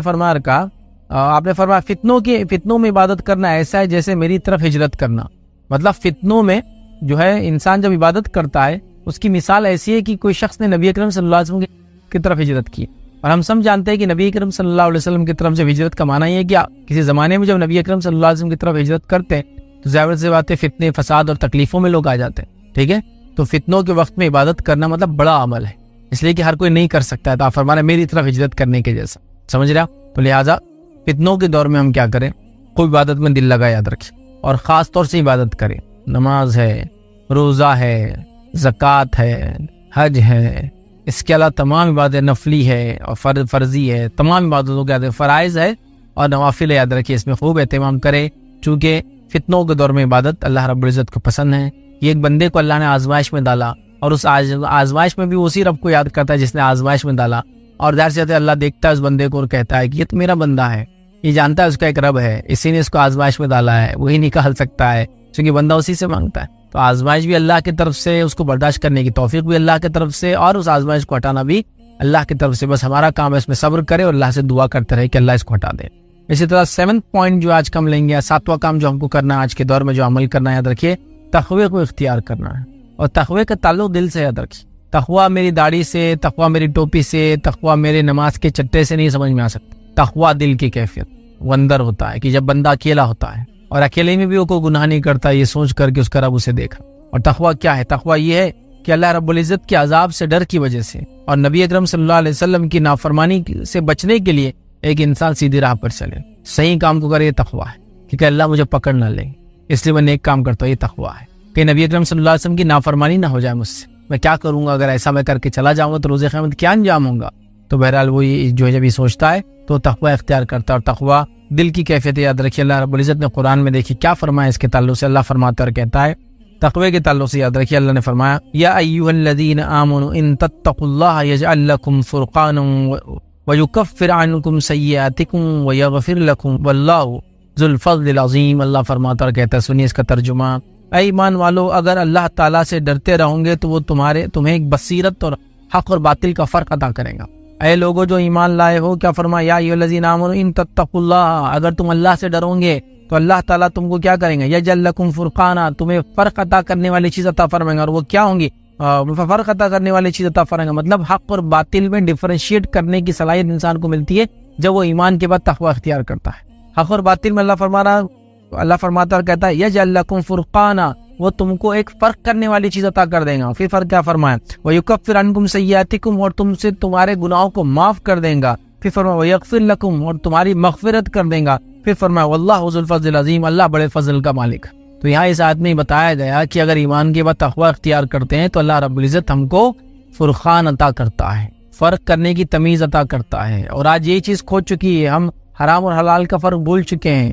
نے فرمایا فتنوں میں عبادت کرنا ایسا ہے جیسے میری طرف ہجرت کرنا. مطلب فتنوں میں جو ہے انسان جب عبادت کرتا ہے اس کی مثال ایسی ہے کہ کوئی شخص نے نبی اکرم صلی اللہ علیہ وسلم کی طرف ہجرت کی. اور ہم سب جانتے ہیں کہ نبی اکرم صلی اللہ علیہ وسلم کی طرف جب ہجرت کا معنی یہ ہے کہ کسی زمانے میں جب نبی اکرم صلی اللہ علیہ وسلم کی طرف ہجرت کرتے ہیں تو ظاہر سی بات ہے فتنے، فساد اور تکلیفوں میں لوگ آ جاتے ہیں. ٹھیک ہے، تو فتنوں کے وقت میں عبادت کرنا مطلب بڑا عمل ہے، اس لیے کہ ہر کوئی نہیں کر سکتا ہے. تو آپ فرما رہے میری طرف ہجرت کرنے کے جیسا، سمجھ رہے. تو لہٰذا فتنوں کے دور میں ہم کیا کریں، کوئی عبادت میں دل لگا یاد رکھیں، اور خاص طور سے عبادت کریں. نماز ہے، روزہ ہے، زکوٰۃ ہے، حج ہے، اس کے علاوہ تمام عبادت نفلی ہے اور فرضی ہے. تمام عبادتوں کے فرائض ہے اور نوافل یاد رکھیے، اس میں خوب اہتمام کرے. چونکہ فتنوں کے دور میں عبادت اللہ رب العزت کو پسند ہے. یہ ایک بندے کو اللہ نے آزمائش میں ڈالا، اور اس آزمائش میں بھی اسی رب کو یاد کرتا ہے جس نے آزمائش میں ڈالا. اور ظاہر سے اللہ دیکھتا ہے اس بندے کو اور کہتا ہے کہ یہ تو میرا بندہ ہے، یہ جانتا ہے اس کا ایک رب ہے، اسی نے اس کو آزمائش میں ڈالا ہے، وہی نکال سکتا ہے کیونکہ بندہ اسی سے مانگتا ہے. تو آزمائش بھی اللہ کی طرف سے، اس کو برداشت کرنے کی توفیق بھی اللہ کی طرف سے، اور اس آزمائش کو ہٹانا بھی اللہ کی طرف سے. بس ہمارا کام ہے اس میں صبر کرے اور اللہ سے دعا کرتے رہے کہ اللہ اس کو ہٹا دے. اسی طرح 7 پوائنٹ جو آج کم لیں گے، 7واں کام جو ہم کو کرنا ہے آج کے دور میں جو عمل کرنا ہے، یاد رکھیے تقوی کو اختیار کرنا ہے. اور تقوی کا تعلق دل سے. یاد رکھیے تقوی میری داڑھی سے، تقوی میری ٹوپی سے، تقوی میرے نماز کے چٹے سے نہیں سمجھ میں آ سکتا. تقوی دل کی کیفیت وہ اندر ہوتا ہے کہ جب بندہ اکیلا ہوتا ہے اور اکیلے میں بھی وہ کوئی گناہ نہیں کرتا، یہ سوچ کر کے اس کا رب اسے دیکھا. اور تقوی کیا ہے؟ تقوی یہ ہے کہ اللہ رب العزت کے عذاب سے ڈر کی وجہ سے اور نبی اکرم صلی اللہ علیہ وسلم کی نافرمانی سے بچنے کے لیے ایک انسان سیدھی راہ پر چلے، صحیح کام کو کرے. یہ تقوی ہے کہ اللہ مجھے پکڑ نہ لے اس لیے میں نیک کام کرتا ہوں. یہ تقوی ہے کہ نبی اکرم صلی اللہ علیہ وسلم کی نافرمانی نہ ہو جائے مجھ سے. میں کیا کروں گا اگر ایسا میں کر کے چلا جاؤں گا تو روز قیامت کیا انجام ہوگا. تو بہرحال وہ جو ہے جب یہ سوچتا ہے تو تقوی اختیار کرتا ہے. اور تقوی دل کی کیفیت یاد رکھیے. اللہ رب العزت نے قرآن میں دیکھیے کیا فرمایا اس کے تعلق سے. اللہ فرماتا اور کہتا ہے تقوی کے تعلق سے یاد رکھیے اللہ نے فرمایا یا ایھا الذین آمنوا ان تتقوا اللہ یجعل لکم فرقانا ویکفر عنکم سیئاتکم ویغفر لکم واللہ ذو الفضل العظیم. اللہ فرماتا اور کہتا ہے، سنیے اس کا ترجمہ، اے ایمان والو اگر اللہ تعالیٰ سے ڈرتے رہو گے تو وہ تمہیں ایک بصیرت اور حق اور باطل کا فرق عطا کرے گا. اے لوگوں جو ایمان لائے ہو، کیا فرمایا یا ایھا الذین آمنوا ان تتقوا اللہ، اگر تم اللہ سے ڈرو گے تو اللہ تعالیٰ تم کو کیا کریں گے، یجعل لکم فرقانا، تمہیں فرق عطا کرنے والی چیز عطا فرمائیں گے. اور وہ کیا ہوں گی؟ فرق عطا کرنے والی چیز عطا فرمائیں گے. مطلب حق اور باطل میں ڈیفرینشیٹ کرنے کی صلاحیت انسان کو ملتی ہے جب وہ ایمان کے بعد تقوی اختیار کرتا ہے. حق اور باطل میں اللہ فرماتا اور کہتا ہے یجعل لکم فرقانا، وہ تم کو ایک فرق کرنے والی چیز عطا کر دیں گا. پھر فرق کیا فرمایا، وَيُكَفِّرْ عَنْكُمْ سَيِّئَاتِكُمْ، اور تم سے تمہارے گناہوں کو معاف کر دیں گا. پھر فرمایا وَيَغْفِرْ لَكُمْ، اور تمہاری مغفرت کر دیں گا. پھر فرمایا وَاللَّهُ ذُو الْفَضْلِ الْعَظِيمِ، اللہ بڑے فضل کا مالک. تو یہاں اس آیت میں بتایا گیا کہ اگر ایمان کے بعد تقوی اختیار کرتے ہیں تو اللہ رب العزت ہم کو فرقان عطا کرتا ہے، فرق کرنے کی تمیز عطا کرتا ہے. اور آج یہ چیز کھو چکی ہے، ہم حرام اور حلال کا فرق بھول چکے ہیں.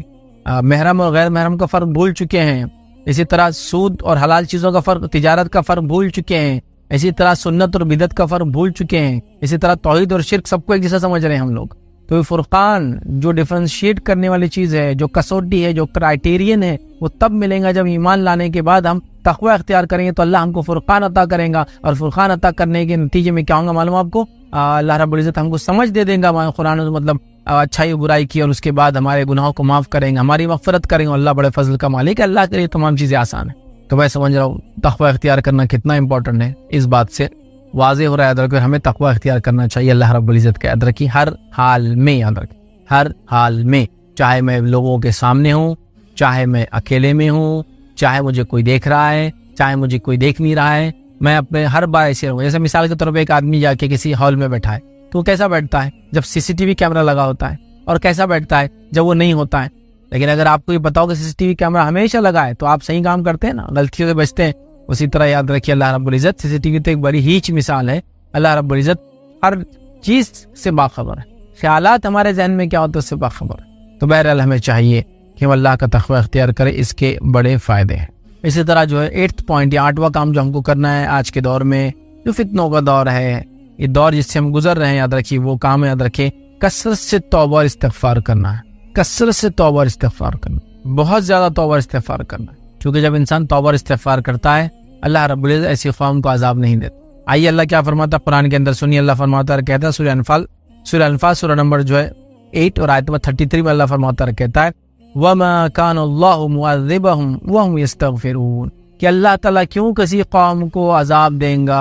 محرم اور غیر محرم کا فرق بھول چکے ہیں، اسی طرح سود اور حلال چیزوں کا فرق، تجارت کا فرق بھول چکے ہیں، اسی طرح سنت اور بدعت کا فرق بھول چکے ہیں، اسی طرح توحید اور شرک سب کو ایک جیسا سمجھ رہے ہیں ہم لوگ. تو یہ فرقان جو ڈیفرینشیٹ کرنے والی چیز ہے، جو کسوٹی ہے، جو کرائٹیرین ہے، وہ تب ملیں گا جب ایمان لانے کے بعد ہم تقوی اختیار کریں گے تو اللہ ہم کو فرقان عطا کریں گا. اور فرقان عطا کرنے کے نتیجے میں کیا ہوگا معلوم آپ کو؟ اللہ رب العزت ہم کو سمجھ دے دیں گا قرآن مطلب اچھائی برائی کی، اور اس کے بعد ہمارے گناہوں کو معاف کریں گے، ہماری مغفرت کریں گے. اللہ بڑے فضل کا مالک ہے، اللہ کے لیے تمام چیزیں آسان ہیں. تو میں سمجھ رہا ہوں تقوی اختیار کرنا کتنا امپورٹنٹ ہے، اس بات سے واضح ہو رہا ہے. یاد رکھو ہمیں تقوی اختیار کرنا چاہیے اللہ رب العزت کا. یاد رکھیے ہر حال میں، یاد رکھیے ہر حال میں، چاہے میں لوگوں کے سامنے ہوں، چاہے میں اکیلے میں ہوں، چاہے مجھے کوئی دیکھ رہا ہے، چاہے مجھے کوئی دیکھ نہیں رہا ہے، میں اپنے ہر بار ایسے رہوں. جیسے مثال کے طور پہ ایک آدمی جا کے کسی ہال میں بیٹھا ہے تو وہ کیسا بیٹھتا ہے جب CCTV کیمرہ لگا ہوتا ہے، اور کیسا بیٹھتا ہے جب وہ نہیں ہوتا ہے. لیکن اگر آپ کو یہ پتا ہو کہ CCTV کیمرہ ہمیشہ لگا ہے تو آپ صحیح کام کرتے ہیں نا، غلطیوں سے بچتے ہیں. اسی طرح یاد رکھیے اللہ رب العزت CCTV تو ایک بڑی ہیچ مثال ہے. اللہ رب العزت ہر چیز سے باخبر ہے، خیالات ہمارے ذہن میں کیا ہوتا ہے اس سے باخبر ہے. تو بہرحال ہمیں چاہیے کہ ہم اللہ کا تقوی اختیار کریں، اس کے بڑے فائدے ہیں. اسی طرح جو ہے 8th پوائنٹ یا 8واں کام جو ہم کو کرنا ہے آج کے دور میں، جو فتنوں کا دور ہے، یہ دور جس سے ہم گزر رہے ہیں، یاد رکھیے وہ کام ہے، یاد رکھیے کثرت سے توبہ اور استغفار کرنا ہے. کثرت سے توبہ اور استغفار کرنا، بہت زیادہ توبہ اور استغفار کرنا ہے. کیونکہ جب انسان توبہ اور استغفار کرتا ہے اللہ رب العزت ایسی قوم کو عذاب نہیں دیتا. آئیے اللہ کیا فرماتا ہے قرآن کے اندر سنیے. اللہ فرماتا ہے، کہتا ہے سورہ انفال سورہ نمبر جو ہے 8 اور آیت نمبر 33 میں اللہ فرماتا ہے، کہتا ہے وَمَا كَانَ اللَّهُ مُعَذِّبَهُمْ وَهُمْ يَسْتَغْفِرُونَ، کہ اللہ تعالیٰ کیوں کسی قوم کو عذاب دیں گا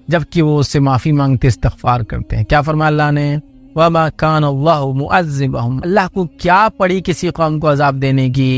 جبکہ وہ اس سے معافی مانگتے استغفار کرتے ہیں. کیا فرمایا اللہ نے؟ وَمَا كَانَ اللَّهُ مُعَذِّبَهُمْ، اللہ کو کیا پڑی کسی قوم کو عذاب دینے کی،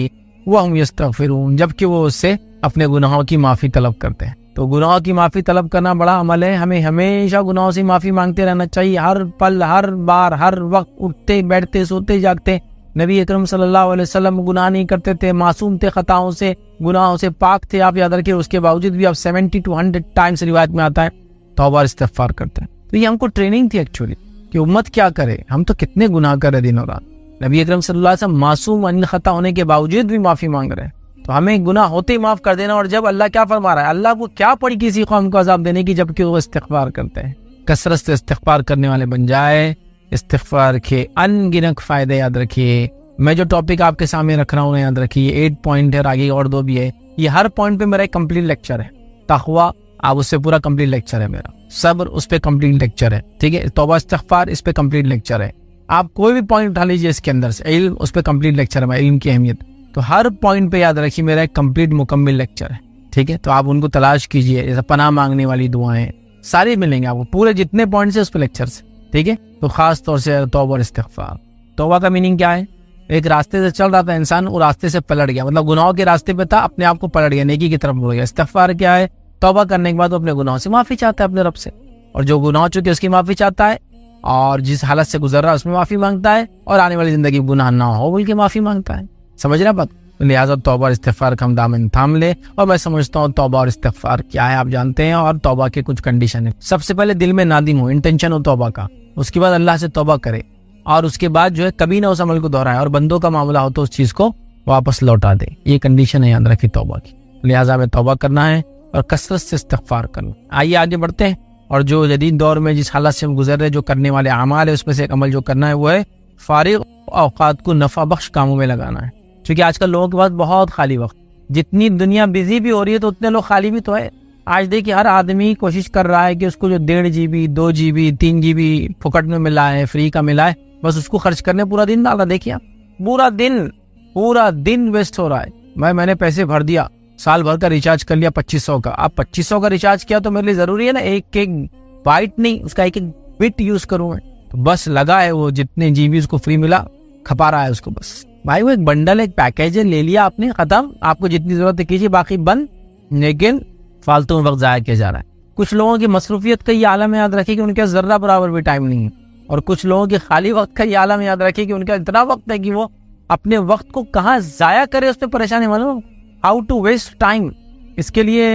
وَهُمْ يَسْتَغْفِرُونَ، جبکہ وہ اس سے اپنے گناہوں کی معافی طلب کرتے ہیں. تو گناہوں کی معافی طلب کرنا بڑا عمل ہے. ہمیں ہمیشہ گناہوں سے معافی مانگتے رہنا چاہیے، ہر پل، ہر بار، ہر وقت، اٹھتے بیٹھتے سوتے جاگتے. نبی اکرم صلی اللہ علیہ وسلم گناہ نہیں کرتے تھے، معصوم تھے، خطاؤں سے، گناہوں سے پاک تھے. آپ یاد رکھیے اس کے باوجود بھی آپ 70 to 100 ٹائمز روایت میں آتا ہے توبہ اور استغفار کرتے ہیں. تو یہ ہم کو ٹریننگ تھی ایکچولی کہ امت کیا کرے. ہم تو کتنے گناہ کر رہے دن اور رات. نبی اکرم صلی اللہ علیہ وسلم معصوم ان خطا ہونے کے باوجود بھی معافی مانگ رہے ہیں. تو ہمیں گناہ ہوتے ہی معاف کر دینا. اور جب اللہ کیا فرما رہا ہے، اللہ کو کیا پڑی کسی قوم کو عذاب دینے کی جبکہ وہ استغفار کرتے ہیں. کثرت سے استغفار کرنے والے بن جائے. استغفار کے ان گنت فائدے یاد رکھیے. میں جو ٹاپک آپ کے سامنے رکھ رہا ہوں یاد رکھیے 8 پوائنٹ ہے، آگے اور 2 بھی ہے. یہ ہر پوائنٹ پہ میرا ایک کمپلیٹ لیکچر ہے. تقویٰ آپ اس سے پورا کمپلیٹ لیکچر ہے میرا. صبر اس پہ کمپلیٹ لیکچر ہے، ٹھیک ہے. توبہ استغفار اس پہ کمپلیٹ لیکچر ہے. آپ کوئی بھی پوائنٹ اٹھا لیجیے اس کے اندر سے. علم اس پہ کمپلیٹ لیکچر ہے، علم کی اہمیت. تو ہر پوائنٹ پہ یاد رکھیے میرا ایک کمپلیٹ مکمل لیکچر ہے، ٹھیک ہے. تو آپ ان کو تلاش کیجیے. جیسے پناہ مانگنے والی دعائیں ساری ملیں گے آپ کو، پورے جتنے پوائنٹس ہیں اس پہ لیکچر سے، ٹھیک ہے. تو خاص طور سے توبہ اور استغفار. توبہ کا میننگ کیا ہے؟ ایک راستے سے چل رہا تھا انسان، وہ راستے سے پلٹ گیا، مطلب گناہوں کے راستے پہ تھا، اپنے آپ کو پلٹ گیا، نیکی کی طرف مڑ گیا. استغفار کیا ہے؟ توبہ کرنے کے بعد وہ اپنے گناہوں سے معافی چاہتا ہے اپنے رب سے، اور جو گناہ ہو چکے اس کی معافی چاہتا ہے، اور جس حالت سے گزر رہا ہے اس میں معافی مانگتا ہے، اور آنے والی زندگی میں گناہ نہ ہو بول کے معافی مانگتا ہے. سمجھ رہے بات؟ لہٰذا توبہ اور استغفار کا ہم دامن تھام لے. اور میں سمجھتا ہوں توبہ اور استغفار کیا ہے آپ جانتے ہیں، اور توبہ کے کچھ کنڈیشن ہیں. سب سے پہلے دل میں نادم ہو، انٹینشن ہو توبہ کا. اس کے بعد اللہ سے توبہ کرے، اور اس کے بعد جو ہے کبھی نہ اس عمل کو دہرائے، اور بندوں کا معاملہ ہو تو اس چیز کو واپس لوٹا دے. یہ کنڈیشن ہے یاد رکھیے توبہ کی. لہٰذا ہمیں توبہ کرنا ہے اور کثرت سے استغفار کرنا. آئیے آگے بڑھتے ہیں. اور جو جدید دور میں جس حالت سے ہم گزر رہے، جو کرنے والے اعمال ہے اس میں سے ایک عمل جو کرنا ہے وہ ہے فارغ اوقات کو نفع بخش کاموں میں لگانا ہے. کیونکہ آج کل لوگوں کے پاس بہت خالی وقت، جتنی دنیا بزی بھی ہو رہی ہے تو اتنے لوگ خالی بھی تو ہے. آج دیکھیے ہر آدمی کوشش کر رہا ہے کہ اس کو جو 1.5 GB 2 GB 3 GB پھکٹ میں ملا ہے، فری کا ملا ہے، بس اس کو خرچ کرنے پورا دن ڈالا. دیکھیے آپ پورا دن ویسٹ ہو رہا ہے. میں نے پیسے بھر دیا، سال بھر کا ریچارج کر لیا 2500 کا. آپ 2500 کا ریچارج کیا تو میرے لیے ضروری ہے نا ایک بائٹ نہیں، اس کا ایک بٹ یوز کروں میں. تو بس لگا ہے وہ جتنے GB اس کو فری ملا کھپا رہا ہے اس کو. بس بھائی وہ ایک بنڈل ایک پیکیج ہے، لے لیا آپ نے، ختم. آپ کو جتنی ضرورت ہے کیجیے، باقی بند. لیکن فالتو میں وقت ضائع کیا جا رہا ہے. کچھ لوگوں کی مصروفیت کا یہ عالم یاد رکھیے کہ ان کے ذرہ برابر بھی ٹائم نہیں ہے، اور کچھ لوگوں کے خالی وقت کا یہ عالم یاد رکھیے کہ ان کا اتنا وقت ہے کہ وہ اپنے وقت کو کہاں ضائع کرے اس پہ پریشانی. معلوم ہاؤ ٹو ویسٹ ٹائم، اس کے لیے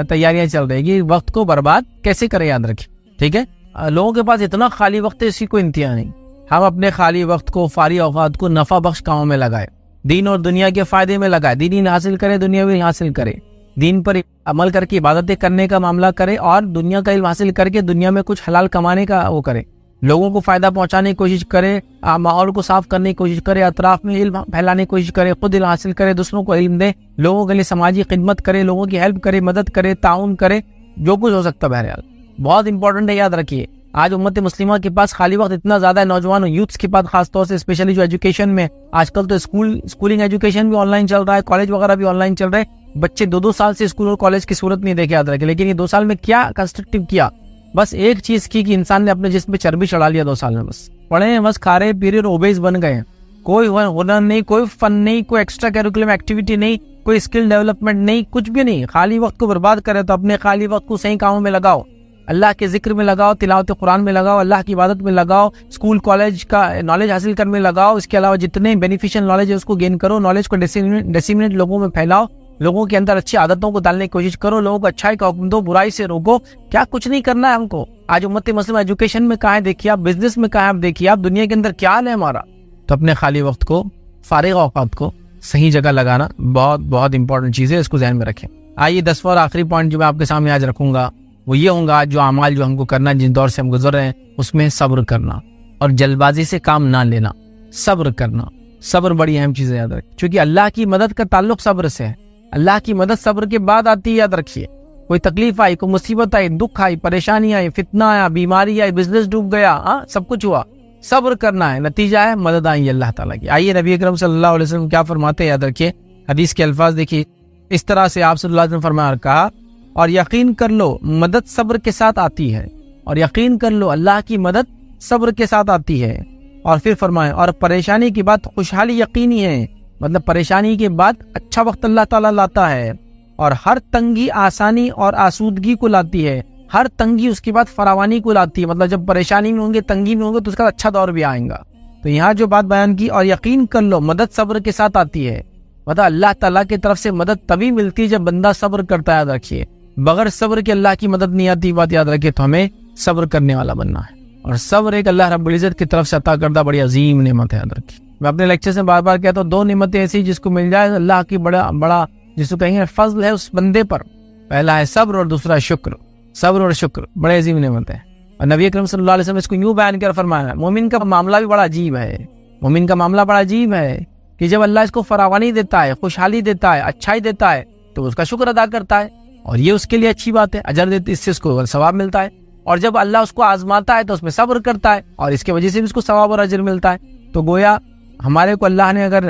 تیاریاں چل رہی کہ وقت کو برباد کیسے کرے. یاد رکھیے ٹھیک ہے. لوگوں کے پاس اتنا خالی وقت ہے، اسی کو انتہا نہیں. ہم اپنے خالی وقت کو، فارغ اوقات کو نفع بخش کاموں میں لگائے. دین اور دنیا کے فائدے میں لگائے, دین علم حاصل کرے, دنیا بھی حاصل کرے, دین پر عمل کر کے عبادتیں کرنے کا معاملہ کرے, اور دنیا کا علم حاصل کر کے دنیا میں کچھ حلال کمانے کا وہ کرے, لوگوں کو فائدہ پہنچانے کی کوشش کرے, ماحول کو صاف کرنے کی کوشش کرے, اطراف میں علم پھیلانے کی کوشش کرے, خود علم حاصل کرے, دوسروں کو علم دے, لوگوں کے لیے سماجی خدمت کرے, لوگوں کی ہیلپ کرے, مدد کرے, تعاون کرے, جو کچھ ہو سکتا ہے. بہرحال بہت امپورٹنٹ ہے, یاد رکھیے. آج امت مسلمہ کے پاس خالی وقت اتنا زیادہ ہے, نوجوانوں یوتھس کے پاس خاص طور سے, اسپیشلی جو ایجوکیشن میں آج کل تو اسکولنگ ایجوکیشن بھی آن لائن چل رہا ہے, کالج وغیرہ بھی آن لائن چل رہے ہیں. بچے 2 سال سے اسکول اور کالج کی صورت نہیں دیکھے, یاد رکھے. لیکن یہ 2 سال میں کیا کنسٹرکٹیو کیا؟ بس ایک چیز کی کہ انسان نے اپنے جسم پہ چربی چڑھا لیا 2 سال میں. بس پڑھے ہیں, بس کھا رہے پی رہے اور اوبیس بن گئے ہیں. کوئی ہنر نہیں, کوئی فن نہیں, کوئی ایکسٹرا کیریکولم ایکٹیویٹی نہیں, کوئی اسکل ڈیولپمنٹ نہیں, کچھ بھی نہیں. خالی وقت کو برباد کرے تو اپنے خالی وقت کو صحیح کاموں میں لگاؤ, اللہ کے ذکر میں لگاؤ, تلاوت قرآن میں لگاؤ, اللہ کی عبادت میں لگاؤ, اسکول کالج کا نالج حاصل کرنے میں لگاؤ. اس کے علاوہ جتنے بینیفیشل نالج ہے اس کو گین کرو, نالج کو ڈیسیمنیٹ لوگوں میں پھیلاؤ, لوگوں کے اندر اچھی عادتوں کو ڈالنے کی کوشش کرو, لوگوں کو اچھائی کا حکم دو, برائی سے روکو. کیا کچھ نہیں کرنا ہے ہم کو. آج امت مسلمہ ایجوکیشن میں کہاں ہے دیکھیے آپ, بزنس میں کہاں ہے آپ دیکھیے آپ, دنیا کے اندر کیا حال ہے ہمارا. تو اپنے خالی وقت کو, فارغ اوقات کو صحیح جگہ لگانا بہت بہت امپورٹنٹ چیز ہے, اس کو ذہن میں رکھیں. آئیے 10واں اور آخری پوائنٹ جو میں آپ کے سامنے آج رکھوں گا وہ یہ ہوں گا, آج جو اعمال جو ہم کو کرنا, جن دور سے ہم گزر رہے ہیں, اس میں صبر کرنا اور جلد بازی سے کام نہ لینا. صبر کرنا, صبر بڑی اہم چیز ہے, یاد رکھیں. چونکہ اللہ کی مدد کا تعلق صبر سے ہے. اللہ کی مدد صبر کے بعد آتی ہے, یاد رکھیے. کوئی تکلیف آئی, کوئی مصیبت آئی, دکھ آئی, پریشانی آئی, فتنہ آیا, بیماری آئی, بزنس ڈوب گیا, سب کچھ ہوا, صبر کرنا ہے, نتیجہ ہے مدد آئی اللہ تعالیٰ کی. آئیے نبی اکرم صلی اللہ علیہ وسلم کیا فرماتے ہیں, یاد رکھیے. حدیث کے الفاظ دیکھیے, اس طرح سے آپ صلی اللہ علیہ وسلم فرمایا, کہا, اور یقین کر لو مدد صبر کے ساتھ آتی ہے, اور یقین کر لو اللہ کی مدد صبر کے ساتھ آتی ہے. اور پھر فرمایا, اور پریشانی کے بعد خوشحالی یقینی ہے, مطلب پریشانی کے بعد اچھا وقت اللہ تعالیٰ لاتا ہے, اور ہر تنگی آسانی اور آسودگی کو لاتی ہے. ہر تنگی اس کے بعد فراوانی کو لاتی ہے, مطلب جب پریشانی میں ہوں گے, تنگی میں ہوں گے, تو اس کا اچھا دور بھی آئے گا. تو یہاں جو بات بیان کی, اور یقین کر لو مدد صبر کے ساتھ آتی ہے, مطلب اللہ تعالیٰ کی طرف سے مدد تبھی ملتی ہے جب بندہ صبر کرتا ہے. یاد رکھیے, بغیر صبر کے اللہ کی مدد نہیں آتی. بات یاد رکھیے, تو ہمیں صبر کرنے والا بننا ہے. اور صبر ایک اللہ رب العزت کی طرف سے عطا کردہ بڑی عظیم نعمت ہے, یاد رکھیے. میں اپنے لیکچر سے بار بار کہتا ہوں, 2 نعمتیں ایسی جس کو مل جائے اللہ کی بڑا جس کو کہیں گے فضل ہے اس بندے پر. پہلا ہے صبر, اور دوسرا شکر. صبر اور شکر بڑے عظیم نعمت ہے. اور نبی اکرم صلی اللہ علیہ وسلم اس کو یوں بیان کر فرمایا, مومن کا معاملہ بھی بڑا عجیب ہے. مومن کا معاملہ بڑا عجیب ہے کہ جب اللہ اس کو فراوانی دیتا ہے, خوشحالی دیتا ہے, اچھائی دیتا ہے, تو اس کا شکر ادا کرتا ہے, اور یہ اس کے لیے اچھی بات ہے, اجر دیتے, اس سے اس کو ثواب ملتا ہے. اور جب اللہ اس کو آزماتا ہے تو اس میں صبر کرتا ہے, اور اس کی وجہ سے بھی اس کو ثواب اور اجر ملتا ہے. تو گویا ہمارے کو اللہ نے اگر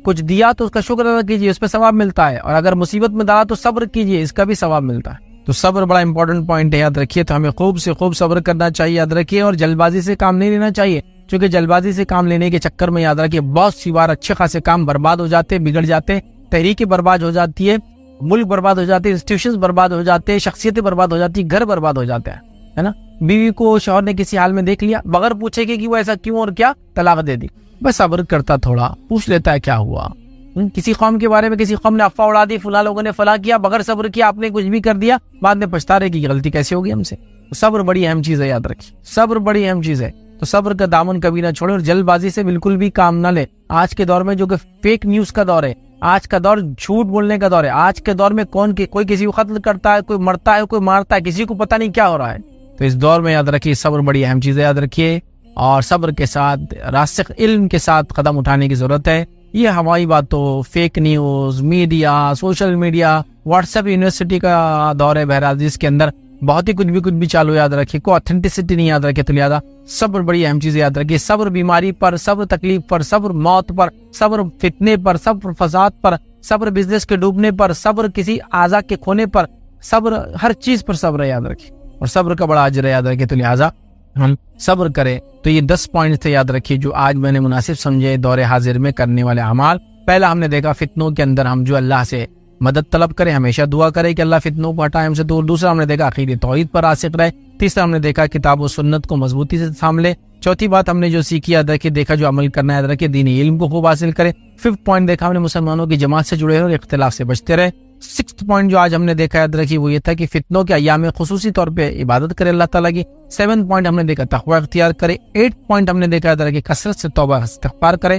کچھ دیا تو اس کا شکر ادا کیجیے, اس پہ ثواب ملتا ہے, اور اگر مصیبت میں ڈالا تو صبر کیجیے, اس کا بھی ثواب ملتا ہے. تو صبر بڑا امپورٹنٹ پوائنٹ ہے, یاد رکھیے. تو ہمیں خوب سے خوب صبر کرنا چاہیے, یاد رکھیے. اور جلد بازی سے کام نہیں لینا چاہیے, کیونکہ جلد بازی سے کام لینے کے چکر میں, یاد رکھیے, بہت سی بار اچھے خاصے کام برباد ہو جاتے, بگڑ جاتے, تحریکیں برباد ہو جاتی ہے, ملک برباد ہو جاتے, انسٹیٹیوشنز برباد ہو جاتے, شخصیتیں برباد ہو جاتی, گھر برباد ہو جاتا ہے نا. بیوی کو شوہر نے کسی حال میں دیکھ لیا, بغیر پوچھے کہ وہ ایسا کیوں اور کیا, طلاق دے دی. بس صبر کرتا, تھوڑا پوچھ لیتا ہے کیا ہوا. کسی قوم کے بارے میں کسی قوم نے افواہ اڑا دی, فلاں لوگوں نے فلاں کیا, بغیر صبر کیا آپ نے کچھ بھی کر دیا, بعد میں پچھتا رہے کہ غلطی کیسے ہوگی ہم سے. صبر بڑی اہم چیز ہے, یاد رکھیے, صبر بڑی اہم چیز ہے. تو صبر کا دامن کبھی نہ چھوڑے, اور جلد بازی سے بالکل بھی کام نہ لے. آج کے دور میں جو کہ فیک نیوز کا دور ہے, آج کا دور جھوٹ بولنے کا دور ہے, آج کے دور میں کوئی کسی کو قتل کرتا ہے, کوئی مرتا ہے, کوئی مارتا ہے, کسی کو پتہ نہیں کیا ہو رہا ہے. تو اس دور میں یاد رکھیے صبر بڑی اہم چیز ہے, یاد رکھیے. اور صبر کے ساتھ راسخ علم کے ساتھ قدم اٹھانے کی ضرورت ہے. یہ ہماری باتوں, fake news, media, social media, what's app university کا دور ہے بہرحال, جس کے اندر بہت ہی کچھ بھی چالو, یاد رکھیے. کوئی اتھینٹسٹی نہیں, یاد رکھے. تو لہٰذا صبر بڑی اہم چیز ہے, یاد رکھیے. صبر بیماری پر, صبر تکلیف پر, صبر موت پر, صبر فتنے پر, صبر فساد پر, صبر بزنس کے ڈوبنے پر, صبر کسی اعضاء کے کھونے پر, صبر ہر چیز پر صبر ہے, یاد رکھیے. اور صبر کا بڑا اجر ہے, یاد رکھیے. تو لہٰذا ہم صبر کریں. تو یہ 10 پوائنٹ تھے, یاد رکھیے, جو آج میں نے مناسب سمجھے دور حاضر میں کرنے والے اعمال. پہلا ہم نے دیکھا فتنوں کے اندر ہم جو اللہ سے مدد طلب کریں, ہمیشہ دعا کریں کہ اللہ فتنوں کو ہٹائے ہم سے دور. دوسرا ہم نے دیکھا عقید توحید پر راسخ رہے. تیسرا ہم نے دیکھا کتاب و سنت کو مضبوطی سے ساملے. چوتھی بات ہم نے جو سیکھی, یاد رکھیے, دیکھا جو عمل کرنا ہے, یاد رکھیے, دینی علم کو خوب حاصل کرے. 5th پوائنٹ دیکھا ہم نے مسلمانوں کی جماعت سے جڑے رہے اور اختلاف سے بچتے رہے. 6th پوائنٹ جو آج ہم نے دیکھا, یاد رکھیے, وہ یہ تھا کہ فتنوں کے ایام میں خصوصی طور پہ عبادت کرے اللہ تعالیٰ کی. 7th پوائنٹ ہم نے دیکھا تقوی اختیار کرے. 8th پوائنٹ ہم نے دیکھا, یاد رکھیے, کثرت سے توبہ استغفار کرے.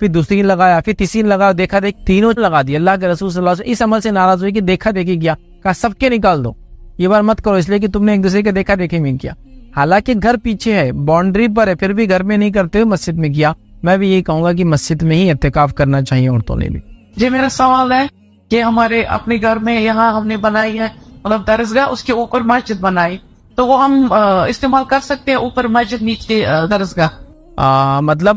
پھر دوسری لگایا, پھر تیسری لگایا, دیکھا دیکھ تینوں لگا دی. اللہ کے رسول صلی اللہ علیہ وسلم اس عمل سے ناراض ہوئی کہ دیکھا دیکھی کیا, کہا سب کے نکال دو, یہ بار مت کرو اس لیے کہ تم نے ایک دوسرے کے دیکھا دیکھی میں کیا. حالانکہ گھر پیچھے ہے, باؤنڈری پر ہے, پھر بھی گھر میں نہیں کرتے ہوئے مسجد میں کیا. میں بھی یہی کہوں گا کہ مسجد میں ہی اعتکاف کرنا چاہیے عورتوں نے بھی. جی میرا سوال ہے کہ ہمارے اپنے گھر میں یہاں ہم نے بنائی ہے مطلب درسگاہ, اس کے اوپر مسجد بنائی, تو وہ ہم استعمال کر سکتے ہیں, اوپر مسجد نیچے درسگاہ؟ مطلب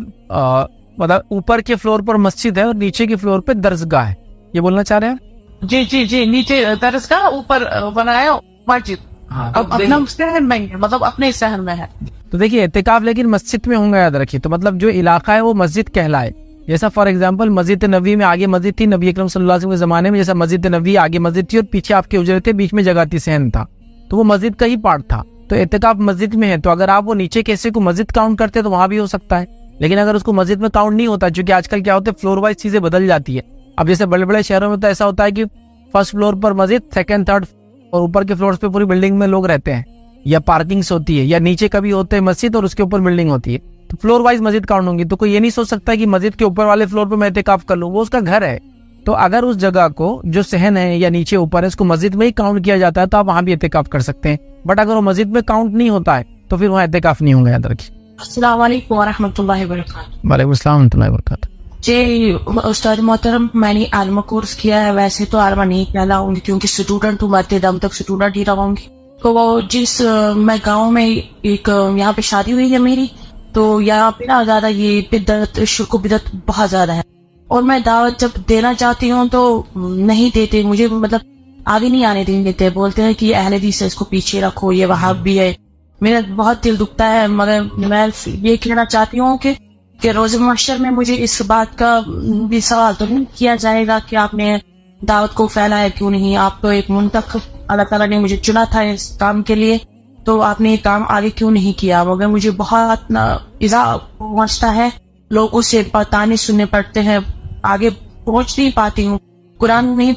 اوپر کے فلور پر مسجد ہے اور نیچے کے فلور پہ درسگاہ ہے, یہ بولنا چاہ رہے ہیں؟ جی جی جی, نیچے درسگاہ, اوپر بنایا مسجد. اب اپنا شہر میں ہے, مطلب اپنے شہر میں ہے. تو دیکھیے اعتکاف لیکن مسجد میں ہوں گا, یاد رکھیے. تو مطلب جو علاقہ ہے وہ مسجد کہلائے. جیسا فار ایگزامپل مسجد نبوی میں آگے مسجد تھی نبی اکرم صلی اللہ علیہ وسلم کے زمانے میں, جیسا مسجد نبوی آگے مسجد تھی اور پیچھے آپ کے حجرے تھے, بیچ میں جگہ تھی, صحن تھا, تو وہ مسجد کا ہی پارٹ تھا. تو اعتکاف مسجد میں ہے, تو اگر آپ وہ نیچے کے حصے کو مسجد کاؤنٹ کرتے تو وہاں بھی ہو سکتا ہے. لیکن اگر اس کو مسجد میں کاؤنٹ نہیں ہوتا, چونکہ آج کل کیا ہوتا ہے فلور وائز چیزیں بدل جاتی ہے. اب جیسے بڑے بڑے شہروں میں تو ایسا ہوتا ہے کہ فرسٹ فلور پر مسجد, سیکنڈ تھرڈ اور اوپر کے فلور پہ پوری بلڈنگ میں لوگ رہتے ہیں, یا پارکنگس ہوتی ہے, یا نیچے کبھی ہوتے ہیں مسجد اور اس کے اوپر بلڈنگ ہوتی ہے, تو فلور وائز مسجد کاؤنٹ ہوں گی. تو کوئی یہ نہیں سوچ سکتا کہ مسجد کے اوپر والے فلور پہ میں اعتکاف کر لوں, وہ اس کا گھر ہے. تو اگر اس جگہ کو جو صحن ہے یا نیچے اوپر ہے اس کو مسجد میں ہی کاؤنٹ کیا جاتا ہے تو آپ وہاں بھی اعتکاف کر سکتے ہیں. بٹ اگر وہ مسجد میں کاؤنٹ نہیں ہوتا ہے تو پھر وہاں اعتکاف نہیں ہوگا, یاد رکھیے. السلام علیکم ورحمۃ اللہ وبرکاتہ. وعلیکم السلام ورحمۃ اللہ وبرکاتہ. جی استاد محترم, میں نے عالمہ کورس کیا ہے, ویسے تو عالمہ نہیں کہلاؤں گی کیونکہ اسٹوڈنٹ ہوں, مرتے دم تک اسٹوڈنٹ ہی رہوں گی. تو وہ جس میں گاؤں میں ایک یہاں پہ شادی ہوئی ہے میری, تو یہاں پہ نا زیادہ یہ بدعت شرک و بدعت بہت زیادہ ہے, اور میں دعوت جب دینا چاہتی ہوں تو نہیں دیتے مجھے, مطلب آگے نہیں آنے دیتے, بولتے ہیں کہ اہل حدیث ہے اس کو پیچھے رکھو, یہ وہاں بھی ہے. میرا بہت دل دکھتا ہے, مگر میں یہ کہنا چاہتی ہوں کہ روز محشر میں مجھے اس بات کا بھی سوال تو نہیں کیا جائے گا کہ آپ نے دعوت کو پھیلایا کیوں نہیں, آپ تو ایک منتخب, اللہ تعالیٰ نے مجھے چنا تھا اس کام کے لیے, تو آپ نے یہ کام آگے کیوں نہیں کیا. مگر مجھے بہت ایذا پہنچتا ہے, لوگوں سے تانے سننے پڑتے ہیں, آگے پہنچ نہیں پاتی ہوں, قرآن نہیں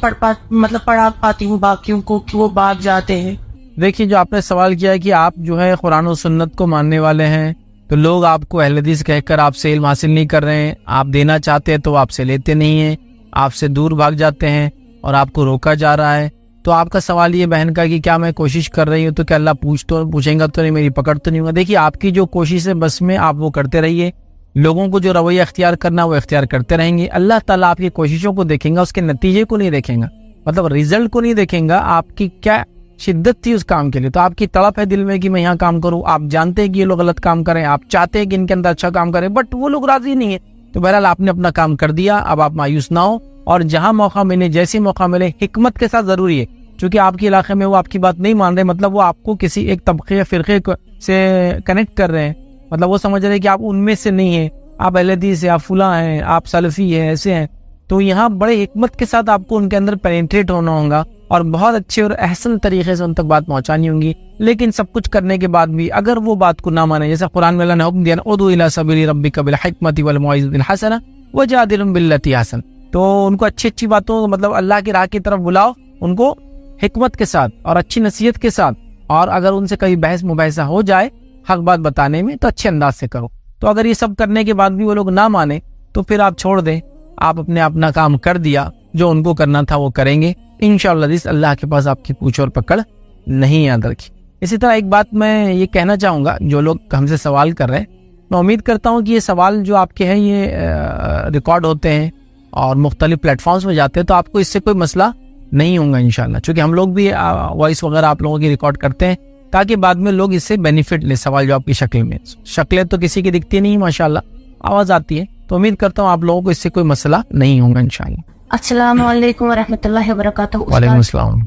پڑھا پاتی ہوں باقیوں کو کہ وہ بھاگ جاتے ہیں. دیکھیے جو آپ نے سوال کیا ہے کہ آپ جو ہے قرآن و سنت کو ماننے والے ہیں, تو لوگ آپ کو اہل حدیث کہہ کر آپ سے علم حاصل نہیں کر رہے ہیں, آپ دینا چاہتے ہیں تو آپ سے لیتے نہیں ہیں, آپ سے دور بھاگ جاتے ہیں اور آپ کو روکا جا رہا ہے. تو آپ کا سوال یہ بہن کا کہ کیا میں کوشش کر رہی ہوں تو کیا اللہ پوچھیں گا تو نہیں, میری پکڑ تو نہیں ہوگا. دیکھیے آپ کی جو کوشش ہے بس میں آپ وہ کرتے رہیے, لوگوں کو جو رویہ اختیار کرنا وہ اختیار کرتے رہیں گے. اللہ تعالیٰ آپ کی کوششوں کو دیکھیں گا, اس کے نتیجے کو نہیں دیکھیں گا, مطلب ریزلٹ کو نہیں دیکھیں گا, آپ کی کیا شدت تھی اس کام کے لیے. تو آپ کی تڑپ ہے دل میں کہ میں یہاں کام کروں, آپ جانتے ہیں کہ یہ لوگ غلط کام کریں, آپ چاہتے ہیں کہ ان کے اندر اچھا کام کریں, بٹ وہ لوگ راضی نہیں ہیں. تو بہرحال آپ نے اپنا کام کر دیا, اب آپ مایوس نہ ہو, اور جہاں موقع ملے, جیسے موقع ملے, حکمت کے ساتھ ضروری ہے, چونکہ آپ کے علاقے میں وہ آپ کی بات نہیں مان رہے, مطلب وہ آپ کو کسی ایک طبقے یا فرقے سے کنیکٹ کر رہے ہیں, مطلب وہ سمجھ رہے ہیں کہ آپ ان میں سے نہیں ہیں, آپ اہل حدیث ہیں, آپ فلاں ہیں, آپ سلفی ہیں, ایسے ہیں. تو یہاں بڑے حکمت کے ساتھ آپ کو ان کے اندر پینیٹریٹ ہونا ہوگا اور بہت اچھے اور احسن طریقے سے ان تک بات پہنچانی ہوں گی. لیکن سب کچھ کرنے کے بعد بھی اگر وہ بات کو نہ مانے, جیسا قرآن میں اللہ نے حکم دیا, ادعو الی سبیل ربک بالحکمۃ والموعظۃ الحسنہ وجادلہم باللتی احسن, تو ان کو اچھی اچھی باتوں, مطلب اللہ کی راہ کی طرف بلاؤ, ان کو حکمت کے ساتھ اور اچھی نصیحت کے ساتھ, اور اگر ان سے کبھی بحث مباحثہ ہو جائے حق بات بتانے میں تو اچھے انداز سے کرو. تو اگر یہ سب کرنے کے بعد بھی وہ لوگ نہ مانے تو پھر آپ چھوڑ دیں, آپ اپنا کام کر دیا, جو ان کو کرنا تھا وہ کریں گے انشاءاللہ. اللہ کے پاس آپ کی پوچھ اور پکڑ نہیں, یاد رکھیے. اسی طرح ایک بات میں یہ کہنا چاہوں گا, جو لوگ ہم سے سوال کر رہے ہیں, میں امید کرتا ہوں کہ یہ سوال جو آپ کے ہیں یہ ریکارڈ ہوتے ہیں اور مختلف پلیٹ فارمز میں جاتے ہیں, تو آپ کو اس سے کوئی مسئلہ نہیں ہوگا انشاءاللہ, چونکہ ہم لوگ بھی وائس وغیرہ آپ لوگوں کی ریکارڈ کرتے ہیں تاکہ بعد میں لوگ اس سے بینیفٹ لیں سوال جواب کی شکل میں. شکلیں تو کسی کی دکھتی نہیں, ماشاءاللہ آواز آتی ہے, تو امید کرتا ہوں آپ لوگوں کو اس سے کوئی مسئلہ نہیں ہوگا انشاءاللہ. السلام علیکم ورحمۃ اللہ وبرکاتہ. وعلیکم السلام.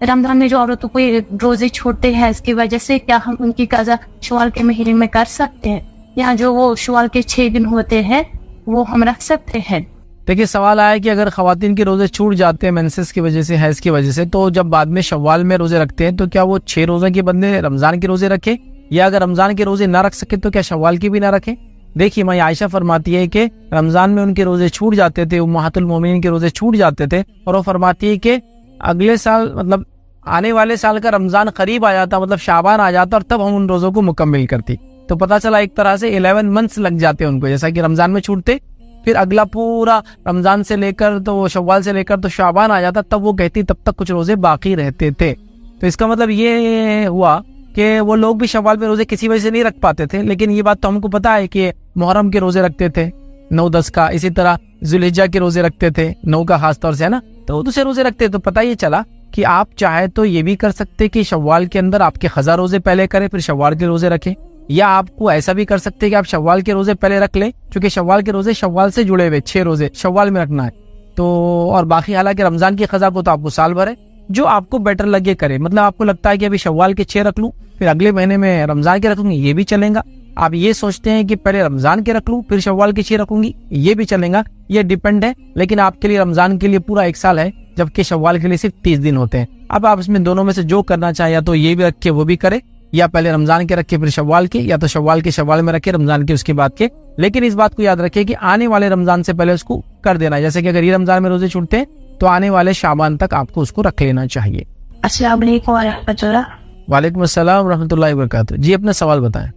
رمضان میں جو عورتوں کو روزے چھوڑتے ہیں اس کی وجہ سے کیا ہم ان کی قضا شوال کے مہینے میں کر سکتے ہیں, یا جو وہ شوال کے 6 دن ہوتے ہیں وہ ہم رکھ سکتے ہیں؟ دیکھیے سوال آیا کہ اگر خواتین کے روزے چھوٹ جاتے ہیں مینسس کی وجہ سے, حیض کی وجہ سے, تو جب بعد میں شوال میں روزے رکھتے ہیں تو کیا وہ 6 روزے کے بدلے رمضان کے روزے رکھے, یا اگر رمضان کے روزے نہ رکھ سکے تو کیا شوال کے بھی نہ رکھیں؟ دیکھیے ماں عائشہ فرماتی ہے کہ رمضان میں ان کے روزے چھوٹ جاتے تھے, امہات المومنین کے روزے چھوٹ جاتے تھے, اور وہ فرماتی ہے کہ اگلے سال, مطلب آنے والے سال کا رمضان قریب آ جاتا, مطلب شعبان آ جاتا, اور تب ہم ان روزوں کو مکمل کرتی. تو پتہ چلا ایک طرح سے 11 منتھس لگ جاتے ان کو, جیسا کہ رمضان میں چھوٹتے پھر اگلا پورا رمضان سے لے کر تو شوال سے لے کر تو شعبان آ جاتا، تب وہ کہتی تب تک کچھ روزے باقی رہتے تھے. تو اس کا مطلب یہ ہوا کہ وہ لوگ بھی شوال میں روزے کسی وجہ سے نہیں رکھ پاتے تھے، لیکن یہ بات تو ہم کو پتا ہے کہ محرم کے روزے رکھتے تھے 9-10 کا، اسی طرح ذوالحجہ کے روزے رکھتے تھے 9 کا خاص طور سے، ہے نا. تو دوسرے روزے رکھتے. تو پتہ یہ چلا کہ آپ چاہے تو یہ بھی کر سکتے کہ شوال کے اندر آپ کے قضا روزے پہلے کریں پھر شوال کے روزے رکھیں، یا آپ کو ایسا بھی کر سکتے کہ آپ شوال کے روزے پہلے رکھ لیں، کیونکہ شوال کے روزے شوال سے جڑے ہوئے 6 روزے شوال میں رکھنا ہے تو، اور باقی حالانکہ رمضان کی قضا کو تو آپ کو سال بھر ہے، جو آپ کو بیٹر لگے کرے. مطلب آپ کو لگتا ہے کہ ابھی شوال کے 6 رکھ لوں پھر اگلے مہینے میں رمضان کے رکھ لوں گی، یہ بھی چلیں گا. آپ یہ سوچتے ہیں کہ پہلے رمضان کے رکھ لوں پھر شوال کے 6 رکھوں گی، یہ بھی چلیں گا. یہ ڈیپینڈ ہے، لیکن آپ کے لیے رمضان کے لیے پورا 1 سال ہے، جبکہ شوال کے لیے صرف 30 دن ہوتے ہیں. اب آپ اس میں دونوں میں سے جو کرنا چاہیں، یا تو یہ بھی رکھے وہ بھی کرے، یا پہلے رمضان کے رکھے پھر شوال کے، یا تو شوال کے شوال میں رکھے رمضان کے اس کے بعد کے. لیکن اس بات کو یاد رکھے کہ آنے والے رمضان سے پہلے اس کو کر دینا ہے. جیسے کہ اگر یہ رمضان میں روزے چھوٹتے ہیں تو آنے والے شعبان تک آپ کو اس کو رکھ لینا چاہیے. السلام علیکم ورحمۃ اللہ. وعلیکم السلام ورحمۃ اللہ وبرکاتہ. جی اپنا سوال بتائیں.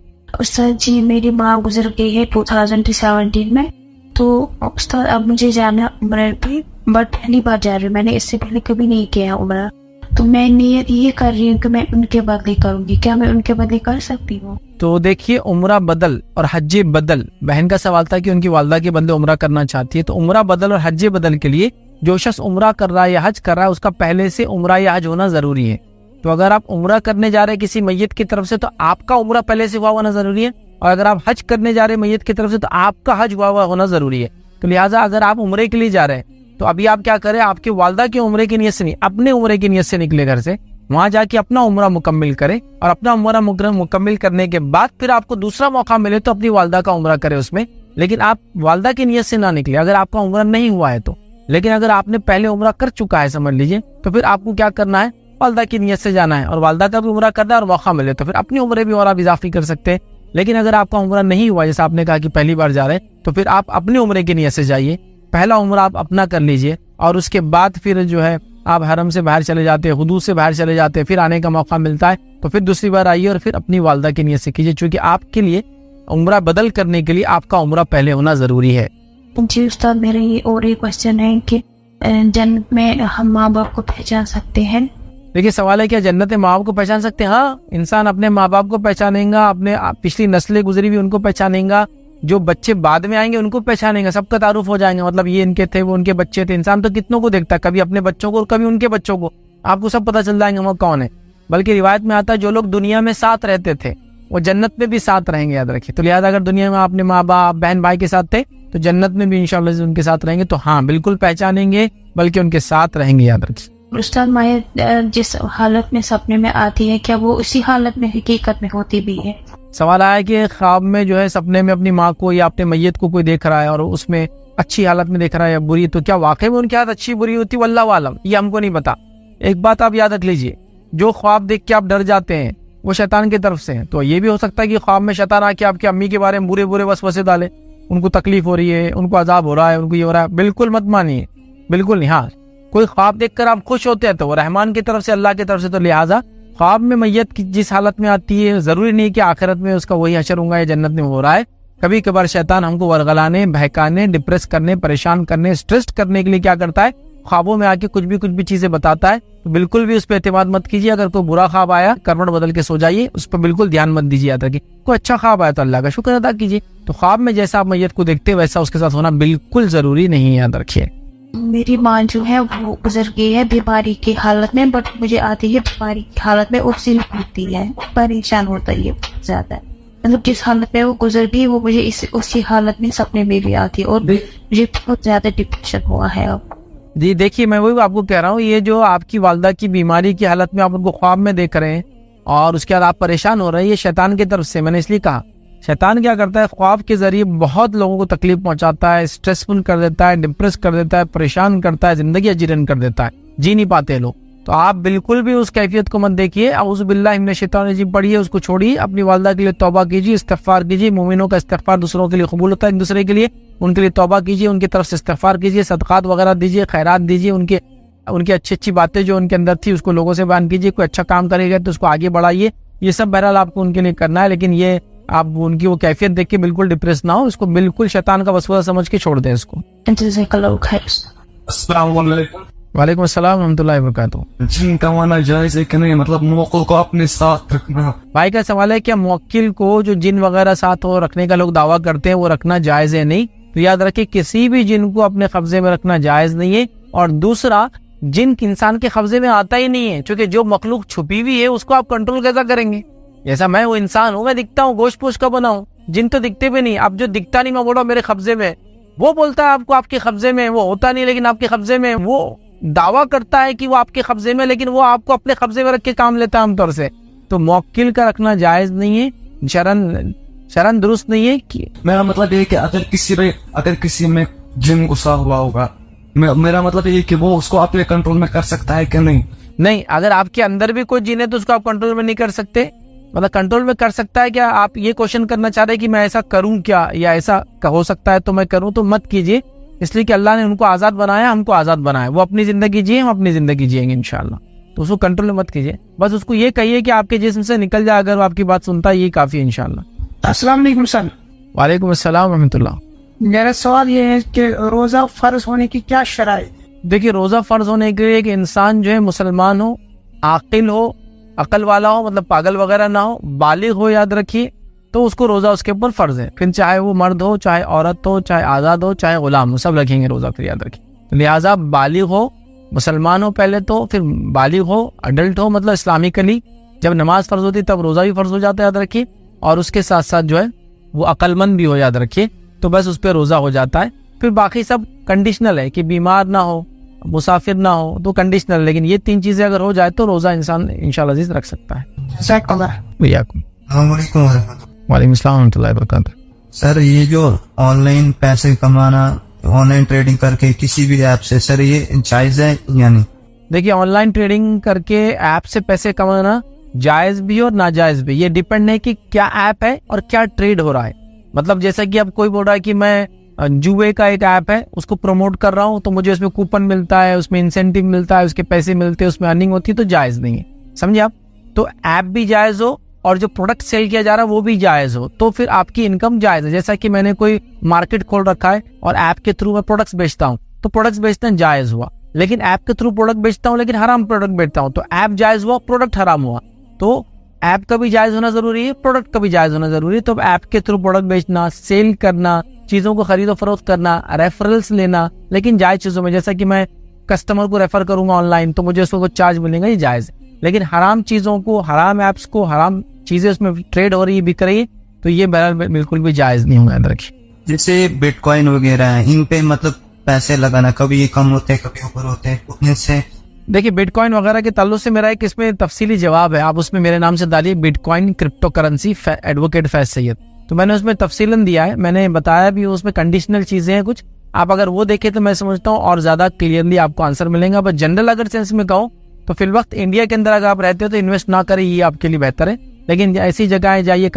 استاد جی میری ماں گزر گئی ہے 2017 میں، تو استاد اب مجھے جانا عمرہ پہ، بٹ پہلی بار جا رہی ہوں، میں نے اس سے پہلے کبھی نہیں کیا عمرہ، تو میں نیت یہ کر رہی ہوں کہ میں ان کے بدلے کروں گی. کیا میں ان کے بدلے کر سکتی ہوں؟ تو دیکھیے عمرہ بدل اور حج بدل، بہن کا سوال تھا کہ ان کی والدہ کے بدلے عمرہ کرنا چاہتی ہے. تو عمرہ بدل اور حج بدل کے لیے جو شخص عمرہ کر رہا ہے یا حج کر رہا ہے اس کا پہلے سے عمرہ یا حج ہونا ضروری ہے. تو اگر آپ عمرہ کرنے جا رہے ہیں کسی میت کی طرف سے تو آپ کا عمرہ پہلے سے ہوا ہونا ضروری ہے، اور اگر آپ حج کرنے جا رہے ہیں میت کی طرف سے تو آپ کا حج ہوا ہونا ضروری ہے. تو لہٰذا اگر آپ عمرے کے لیے جا رہے ہیں تو ابھی آپ کیا کریں، آپ کی والدہ کے عمرے کی نیت سے نہیں، اپنے عمرے کی نیت سے نکلے گھر سے، وہاں جا کے اپنا عمرہ مکمل کرے، اور اپنا عمرہ مکمل کرنے کے بعد پھر آپ کو دوسرا موقع ملے تو اپنی والدہ کا عمرہ کرے اس میں. لیکن آپ والدہ کی نیت سے نہ نکلے اگر آپ کا عمرہ نہیں ہوا ہے تو. لیکن اگر آپ نے پہلے عمرہ کر چکا ہے سمجھ لیجئے، تو پھر آپ کو کیا کرنا ہے، والدہ کی نیت سے جانا ہے، اور والدہ کا بھی عمرہ کرنا ہے، اور موقع ملے تو پھر اپنے عمرے بھی اور آپ اضافی کر سکتے ہیں. لیکن اگر آپ کا عمرہ نہیں ہوا، جیسے آپ نے کہا کہ پہلی بار جا رہے ہیں، تو پھر آپ اپنے عمرے کی نیت سے جائیے، پہلا عمرہ آپ اپنا کر لیجئے، اور اس کے بعد پھر جو ہے آپ حرم سے باہر چلے جاتے ہیں، حدود سے باہر چلے جاتے ہیں، پھر آنے کا موقع ملتا ہے تو پھر دوسری بار آئیے اور پھر اپنی والدہ کی نیت سے کیجیے، چونکہ آپ کے لیے عمرہ بدل کرنے کے لیے آپ کا عمرہ پہلے ہونا ضروری ہے. جی استاد میرا یہ اور ایک کوشچن ہے کہ جنت میں ہم ماں باپ کو پہچان سکتے ہیں؟ دیکھیے سوال ہے کیا جنت میں ماں باپ کو پہچان سکتے ہیں؟ ہاں، انسان اپنے ماں باپ کو پہچانیں گا، اپنے پچھلی نسلیں گزری بھی ان کو پہچانیں گا، جو بچے بعد میں آئیں گے ان کو پہچانیں گا، سب کا تعارف ہو جائیں گا، مطلب یہ ان کے تھے وہ ان کے بچے تھے. انسان تو کتنوں کو دیکھتا ہے، کبھی اپنے بچوں کو اور کبھی ان کے بچوں کو، آپ کو سب پتہ چل جائیں گے وہ کون ہے. بلکہ روایت میں آتا ہے جو لوگ دنیا میں ساتھ رہتے تھے وہ جنت میں بھی ساتھ رہیں گے، یاد رکھیے. تو لہٰذا اگر دنیا میں اپنے ماں باپ بہن بھائی کے ساتھ تھے تو جنت میں بھی انشاءاللہ ان کے ساتھ رہیں گے. تو ہاں بالکل پہچانیں گے، بلکہ ان کے ساتھ رہیں گے، یاد رکھیے. استاد مایا جس حالت میں سپنے میں آتی ہے کیا وہ اسی حالت میں حقیقت میں ہوتی بھی ہے؟ سوال آیا کہ خواب میں جو ہے سپنے میں اپنی ماں کو یا اپنے میت کو کوئی دیکھ رہا ہے اور اس میں اچھی حالت میں دیکھ رہا ہے یا بری، تو کیا واقعی میں ان کی حالت اچھی بری ہوتی؟ واللہ عالم، یہ ہم کو نہیں پتا. ایک بات آپ یاد رکھ لیجئے، جو خواب دیکھ کے آپ ڈر جاتے ہیں وہ شیطان کی طرف سے ہیں. تو یہ بھی ہو سکتا ہے کہ خواب میں شیطان آ کے آپ کی امی کے بارے میں برے برے وسوسے ڈالے، ان کو تکلیف ہو رہی ہے، ان کو عذاب ہو رہا ہے، ان کو یہ ہو رہا ہے. بالکل مت مانیے، بالکل نہیں. ہاں کوئی خواب دیکھ کر آپ خوش ہوتے ہیں تو وہ رحمان کی طرف سے، اللہ کی طرف سے. تو لہٰذا خواب میں میت کی جس حالت میں آتی ہے ضروری نہیں کہ آخرت میں اس کا وہی حشر ہوگا یا جنت میں ہو رہا ہے. کبھی کبھار شیطان ہم کو ورغلانے، بہکانے، ڈپریس کرنے، پریشان کرنے، سٹریس کرنے کے لیے کیا کرتا ہے، خوابوں میں آ کے کچھ بھی چیزیں بتاتا ہے. تو بالکل بھی اس پہ اعتماد مت کیجیے. اگر کوئی برا خواب آیا کروٹ بدل کے سو جائیے، اس پہ بالکل دھیان مت دیجیے. یاد رکھیے کوئی اچھا خواب آیا تو اللہ کا شکر ادا کیجیے. تو خواب میں جیسا آپ میت کو دیکھتے ویسا اس کے ساتھ ہونا بالکل ضروری نہیں ہے، یاد رکھیے. میری ماں جو ہے وہ گزر گئی ہے بیماری کی حالت میں، بٹ مجھے آتی ہے بیماری کی حالت میں اسی ہوتی ہے، پریشان ہوتا ہے بہت زیادہ. مطلب جس حالت میں وہ گزر گئی وہ مجھے اسی حالت میں سپنے میں بھی آتی ہے، اور مجھے بہت زیادہ ڈپریشن ہوا ہے اب. جی دیکھیے میں وہی آپ کو کہہ رہا ہوں، یہ جو آپ کی والدہ کی بیماری کی حالت میں آپ ان کو خواب میں دیکھ رہے ہیں اور اس کے بعد آپ پریشان ہو رہے ہیں، یہ شیطان کی طرف سے. میں نے اس لیے کہا شیطان کیا کرتا ہے، خواب کے ذریعے بہت لوگوں کو تکلیف پہنچاتا ہے، اسٹریسفل کر دیتا ہے، ڈپریس کر دیتا ہے، پریشان کرتا ہے، زندگی اجیرن کر دیتا ہے، جی نہیں پاتے لوگ. تو آپ بالکل بھی اس کیفیت کو مت دیکھیے. اعوذ باللہ من الشیطان الرجیم پڑھیے، اس کو چھوڑیے، اپنی والدہ کے لیے توبہ کیجیے، استغفار کیجیے. مومنوں کا استغفار دوسروں کے لیے قبول ہوتا ہے، ایک دوسرے کے لیے ان کے لیے توبہ کیجیے، ان کی طرف سے استغفار کیجیے، صدقات وغیرہ دیجیے، خیرات دیجیے، ان کی اچھی باتیں جو ان کے اندر تھی اس کو لوگوں سے بیان کیجیے. کوئی اچھا کام کرے گا تو اس کو آگے بڑھائیے. یہ سب بہرحال آپ کو ان کے لیے کرنا ہے. لیکن یہ آپ ان کی وہ کیفیت دیکھ کے بالکل ڈپریس نہ ہو, اس کو بالکل شیطان کا وسوسہ سمجھ کے چھوڑ دیں اس کو. جزاکاللہ خیر. السلام علیکم. وعلیکم السلام ورحمۃ اللہ وبرکاتہ. جن کمانا جائز ہے کہ نہیں, مطلب موقع کو اپنے ساتھ رکھنا. بھائی کا سوال ہے کیا موکل کو جو جن وغیرہ ساتھ ہو رکھنے کا لوگ دعویٰ کرتے ہیں وہ رکھنا جائز ہے؟ نہیں. تو یاد رکھیں کسی بھی جن کو اپنے قبضے میں رکھنا جائز نہیں ہے. اور دوسرا, جن انسان کے قبضے میں آتا ہی نہیں ہے, چونکہ جو مخلوق چھپی ہوئی ہے اس کو آپ کنٹرول کیسا کریں گے؟ جیسا میں وہ انسان ہوں, میں دکھتا ہوں, گوشت پوش کا بنا ہوں, جن تو دکھتے بھی نہیں. اب جو دکھتا نہیں میں بولا میرے قبضے میں, وہ بولتا ہے آپ کو آپ کے قبضے میں, وہ ہوتا نہیں لیکن آپ کے قبضے میں, وہ دعویٰ کرتا ہے کہ وہ آپ کے قبضے میں لیکن وہ آپ کو اپنے قبضے میں رکھ کے کام لیتا ہے عام طور سے. تو موکل کا رکھنا جائز نہیں ہے, شرن درست نہیں ہے. میرا مطلب یہ کہ اگر کسی میں جن غصہ ہوا ہوگا, میرا مطلب یہ کہ وہ اس کو اپنے کنٹرول میں کر سکتا ہے کہ نہیں؟ نہیں, اگر آپ کے اندر بھی کوئی جن ہے تو اس کو آپ کنٹرول میں نہیں کر سکتے. مطلب کنٹرول میں کر سکتا ہے کیا؟ آپ یہ کوشچن کرنا چاہ رہے کہ میں ایسا کروں کیا, یا ایسا ہو سکتا ہے تو میں کروں, تو مت کیجیے, اس لیے کہ اللہ نے ان کو آزاد بنایا, ہم کو آزاد بنایا. وہ اپنی زندگی جیے, ہم اپنی زندگی جیئیں گے انشاءاللہ. تو اس کو کنٹرول میں مت کیجیے, بس اس کو یہ کہیے کہ آپ کے جسم سے نکل جائے, اگر وہ آپ کی بات سنتا ہے, یہ کافی ہے انشاءاللہ. السلام علیکم سر. وعلیکم السلام ورحمۃ اللہ. میرا سوال یہ ہے کہ روزہ فرض ہونے کی کیا شرائط؟ دیکھیے, روزہ فرض ہونے کے لیے کہ انسان جو ہے مسلمان ہو, عاقل ہو, عقل والا ہو, مطلب پاگل وغیرہ نہ ہو, بالغ ہو, یاد رکھیے, تو اس کو روزہ اس کے اوپر فرض ہے. پھر چاہے وہ مرد ہو, چاہے عورت ہو, چاہے آزاد ہو, چاہے غلام ہو, سب رکھیں گے روزہ, پھر یاد رکھیے. لہٰذا بالغ ہو, مسلمان ہو پہلے تو, پھر بالغ ہو, اڈلٹ ہو, مطلب اسلامکلی جب نماز فرض ہوتی تب روزہ بھی فرض ہو جاتا ہے, یاد رکھیے. اور اس کے ساتھ ساتھ جو ہے وہ عقل مند بھی ہو, یاد رکھیے, تو بس اس پہ روزہ ہو جاتا ہے. پھر باقی سب کنڈیشنل ہے کہ بیمار نہ ہو, مسافر نہ ہو, تو کنڈیشنل. لیکن یہ 3 چیزیں اگر ہو جائے تو روزہ انسان انشاءاللہ عزیز رکھ سکتا ہے. جزاکاللہ. السلام علیکم ورحمۃ اللہ. وعلیکم السلام ورحمۃ اللہ وبرکاتہ. سر یہ جو آن لائن پیسے کمانا, آن لائن ٹریڈنگ کر کے کسی بھی ایپ سے, سر یہ جائز ہے یا نہیں؟ دیکھیے, آن لائن ٹریڈنگ کر کے ایپ سے پیسے کمانا جائز بھی اور ناجائز بھی. یہ ڈیپینڈ ہے کہ کیا ایپ ہے اور کیا ٹریڈ ہو رہا ہے. مطلب جیسا کہ اب کوئی بول رہا ہے کہ میں جوئے کا ایک ایپ ہے اس کو پروموٹ کر رہا ہوں, تو مجھے اس میں کوپن ملتا ہے, اس میں انسینٹیو ملتا ہے, اس کے پیسے ملتے ہیں, اس میں ارننگ ہوتی ہے, تو جائز نہیں ہے. سمجھے آپ؟ تو ایپ بھی جائز ہو اور جو پروڈکٹ سیل کیا جا رہا ہے وہ بھی جائز ہو, تو پھر آپ کی انکم جائز ہے. جیسا کہ میں نے کوئی مارکیٹ کھول رکھا ہے اور ایپ کے تھرو میں پروڈکٹس بیچتا ہوں, تو پروڈکٹس بیچنا جائز ہوا. لیکن ایپ کے تھرو پروڈکٹ بیچتا ہوں لیکن حرام پروڈکٹ بیچتا ہوں, تو ایپ جائز ہوا, پروڈکٹ حرام ہوا. تو ایپ کا بھی جائز ہونا ضروری ہے, پروڈکٹ کا بھی جائز ہونا ضروری ہے. تو ایپ کے تھرو پروڈکٹ بیچنا, سیل کرنا, چیزوں کو خرید و فروخت کرنا, ریفرلس لینا, لیکن جائز چیزوں میں, جیسا کہ میں کسٹمر کو ریفر کروں گا آن لائن تو مجھے اس کو چارج ملے گا, یہ جائز ہے. لیکن حرام چیزوں کو, حرام ایپس کو, حرام چیزیں اس میں ٹریڈ ہو رہی ہے, بک رہی ہے, تو یہ بہرحال بالکل بھی جائز نہیں ہوگا, یاد رکھیے. جیسے بٹ کوائن وغیرہ ہیں, ان پہ مطلب پیسے لگانا, کبھی یہ کم ہوتے ہیں کبھی اوپر ہوتے ہیں, اتنے سے دیکھیے, بٹ کوائن وغیرہ کے تعلق سے میرا ایک اس میں تفصیلی جواب ہے, آپ اس میں میرے نام سے ڈالیے bitcoin crypto currency advocate Faiz Syed, تو میں نے اس میں تفصیلاً دیا ہے, میں نے بتایا بھی, اس میں کنڈیشنل چیزیں ہیں کچھ, آپ اگر وہ دیکھیں تو میں سمجھتا ہوں اور زیادہ کلیئرلی آپ کو آنسر ملیں گا. بس جنرل اگر سینس میں کہوں تو فی الوقت انڈیا کے اندر اگر آپ رہتے ہو تو انویسٹ نہ کریں, یہ آپ کے لیے بہتر ہے. لیکن ایسی جگہیں جائیے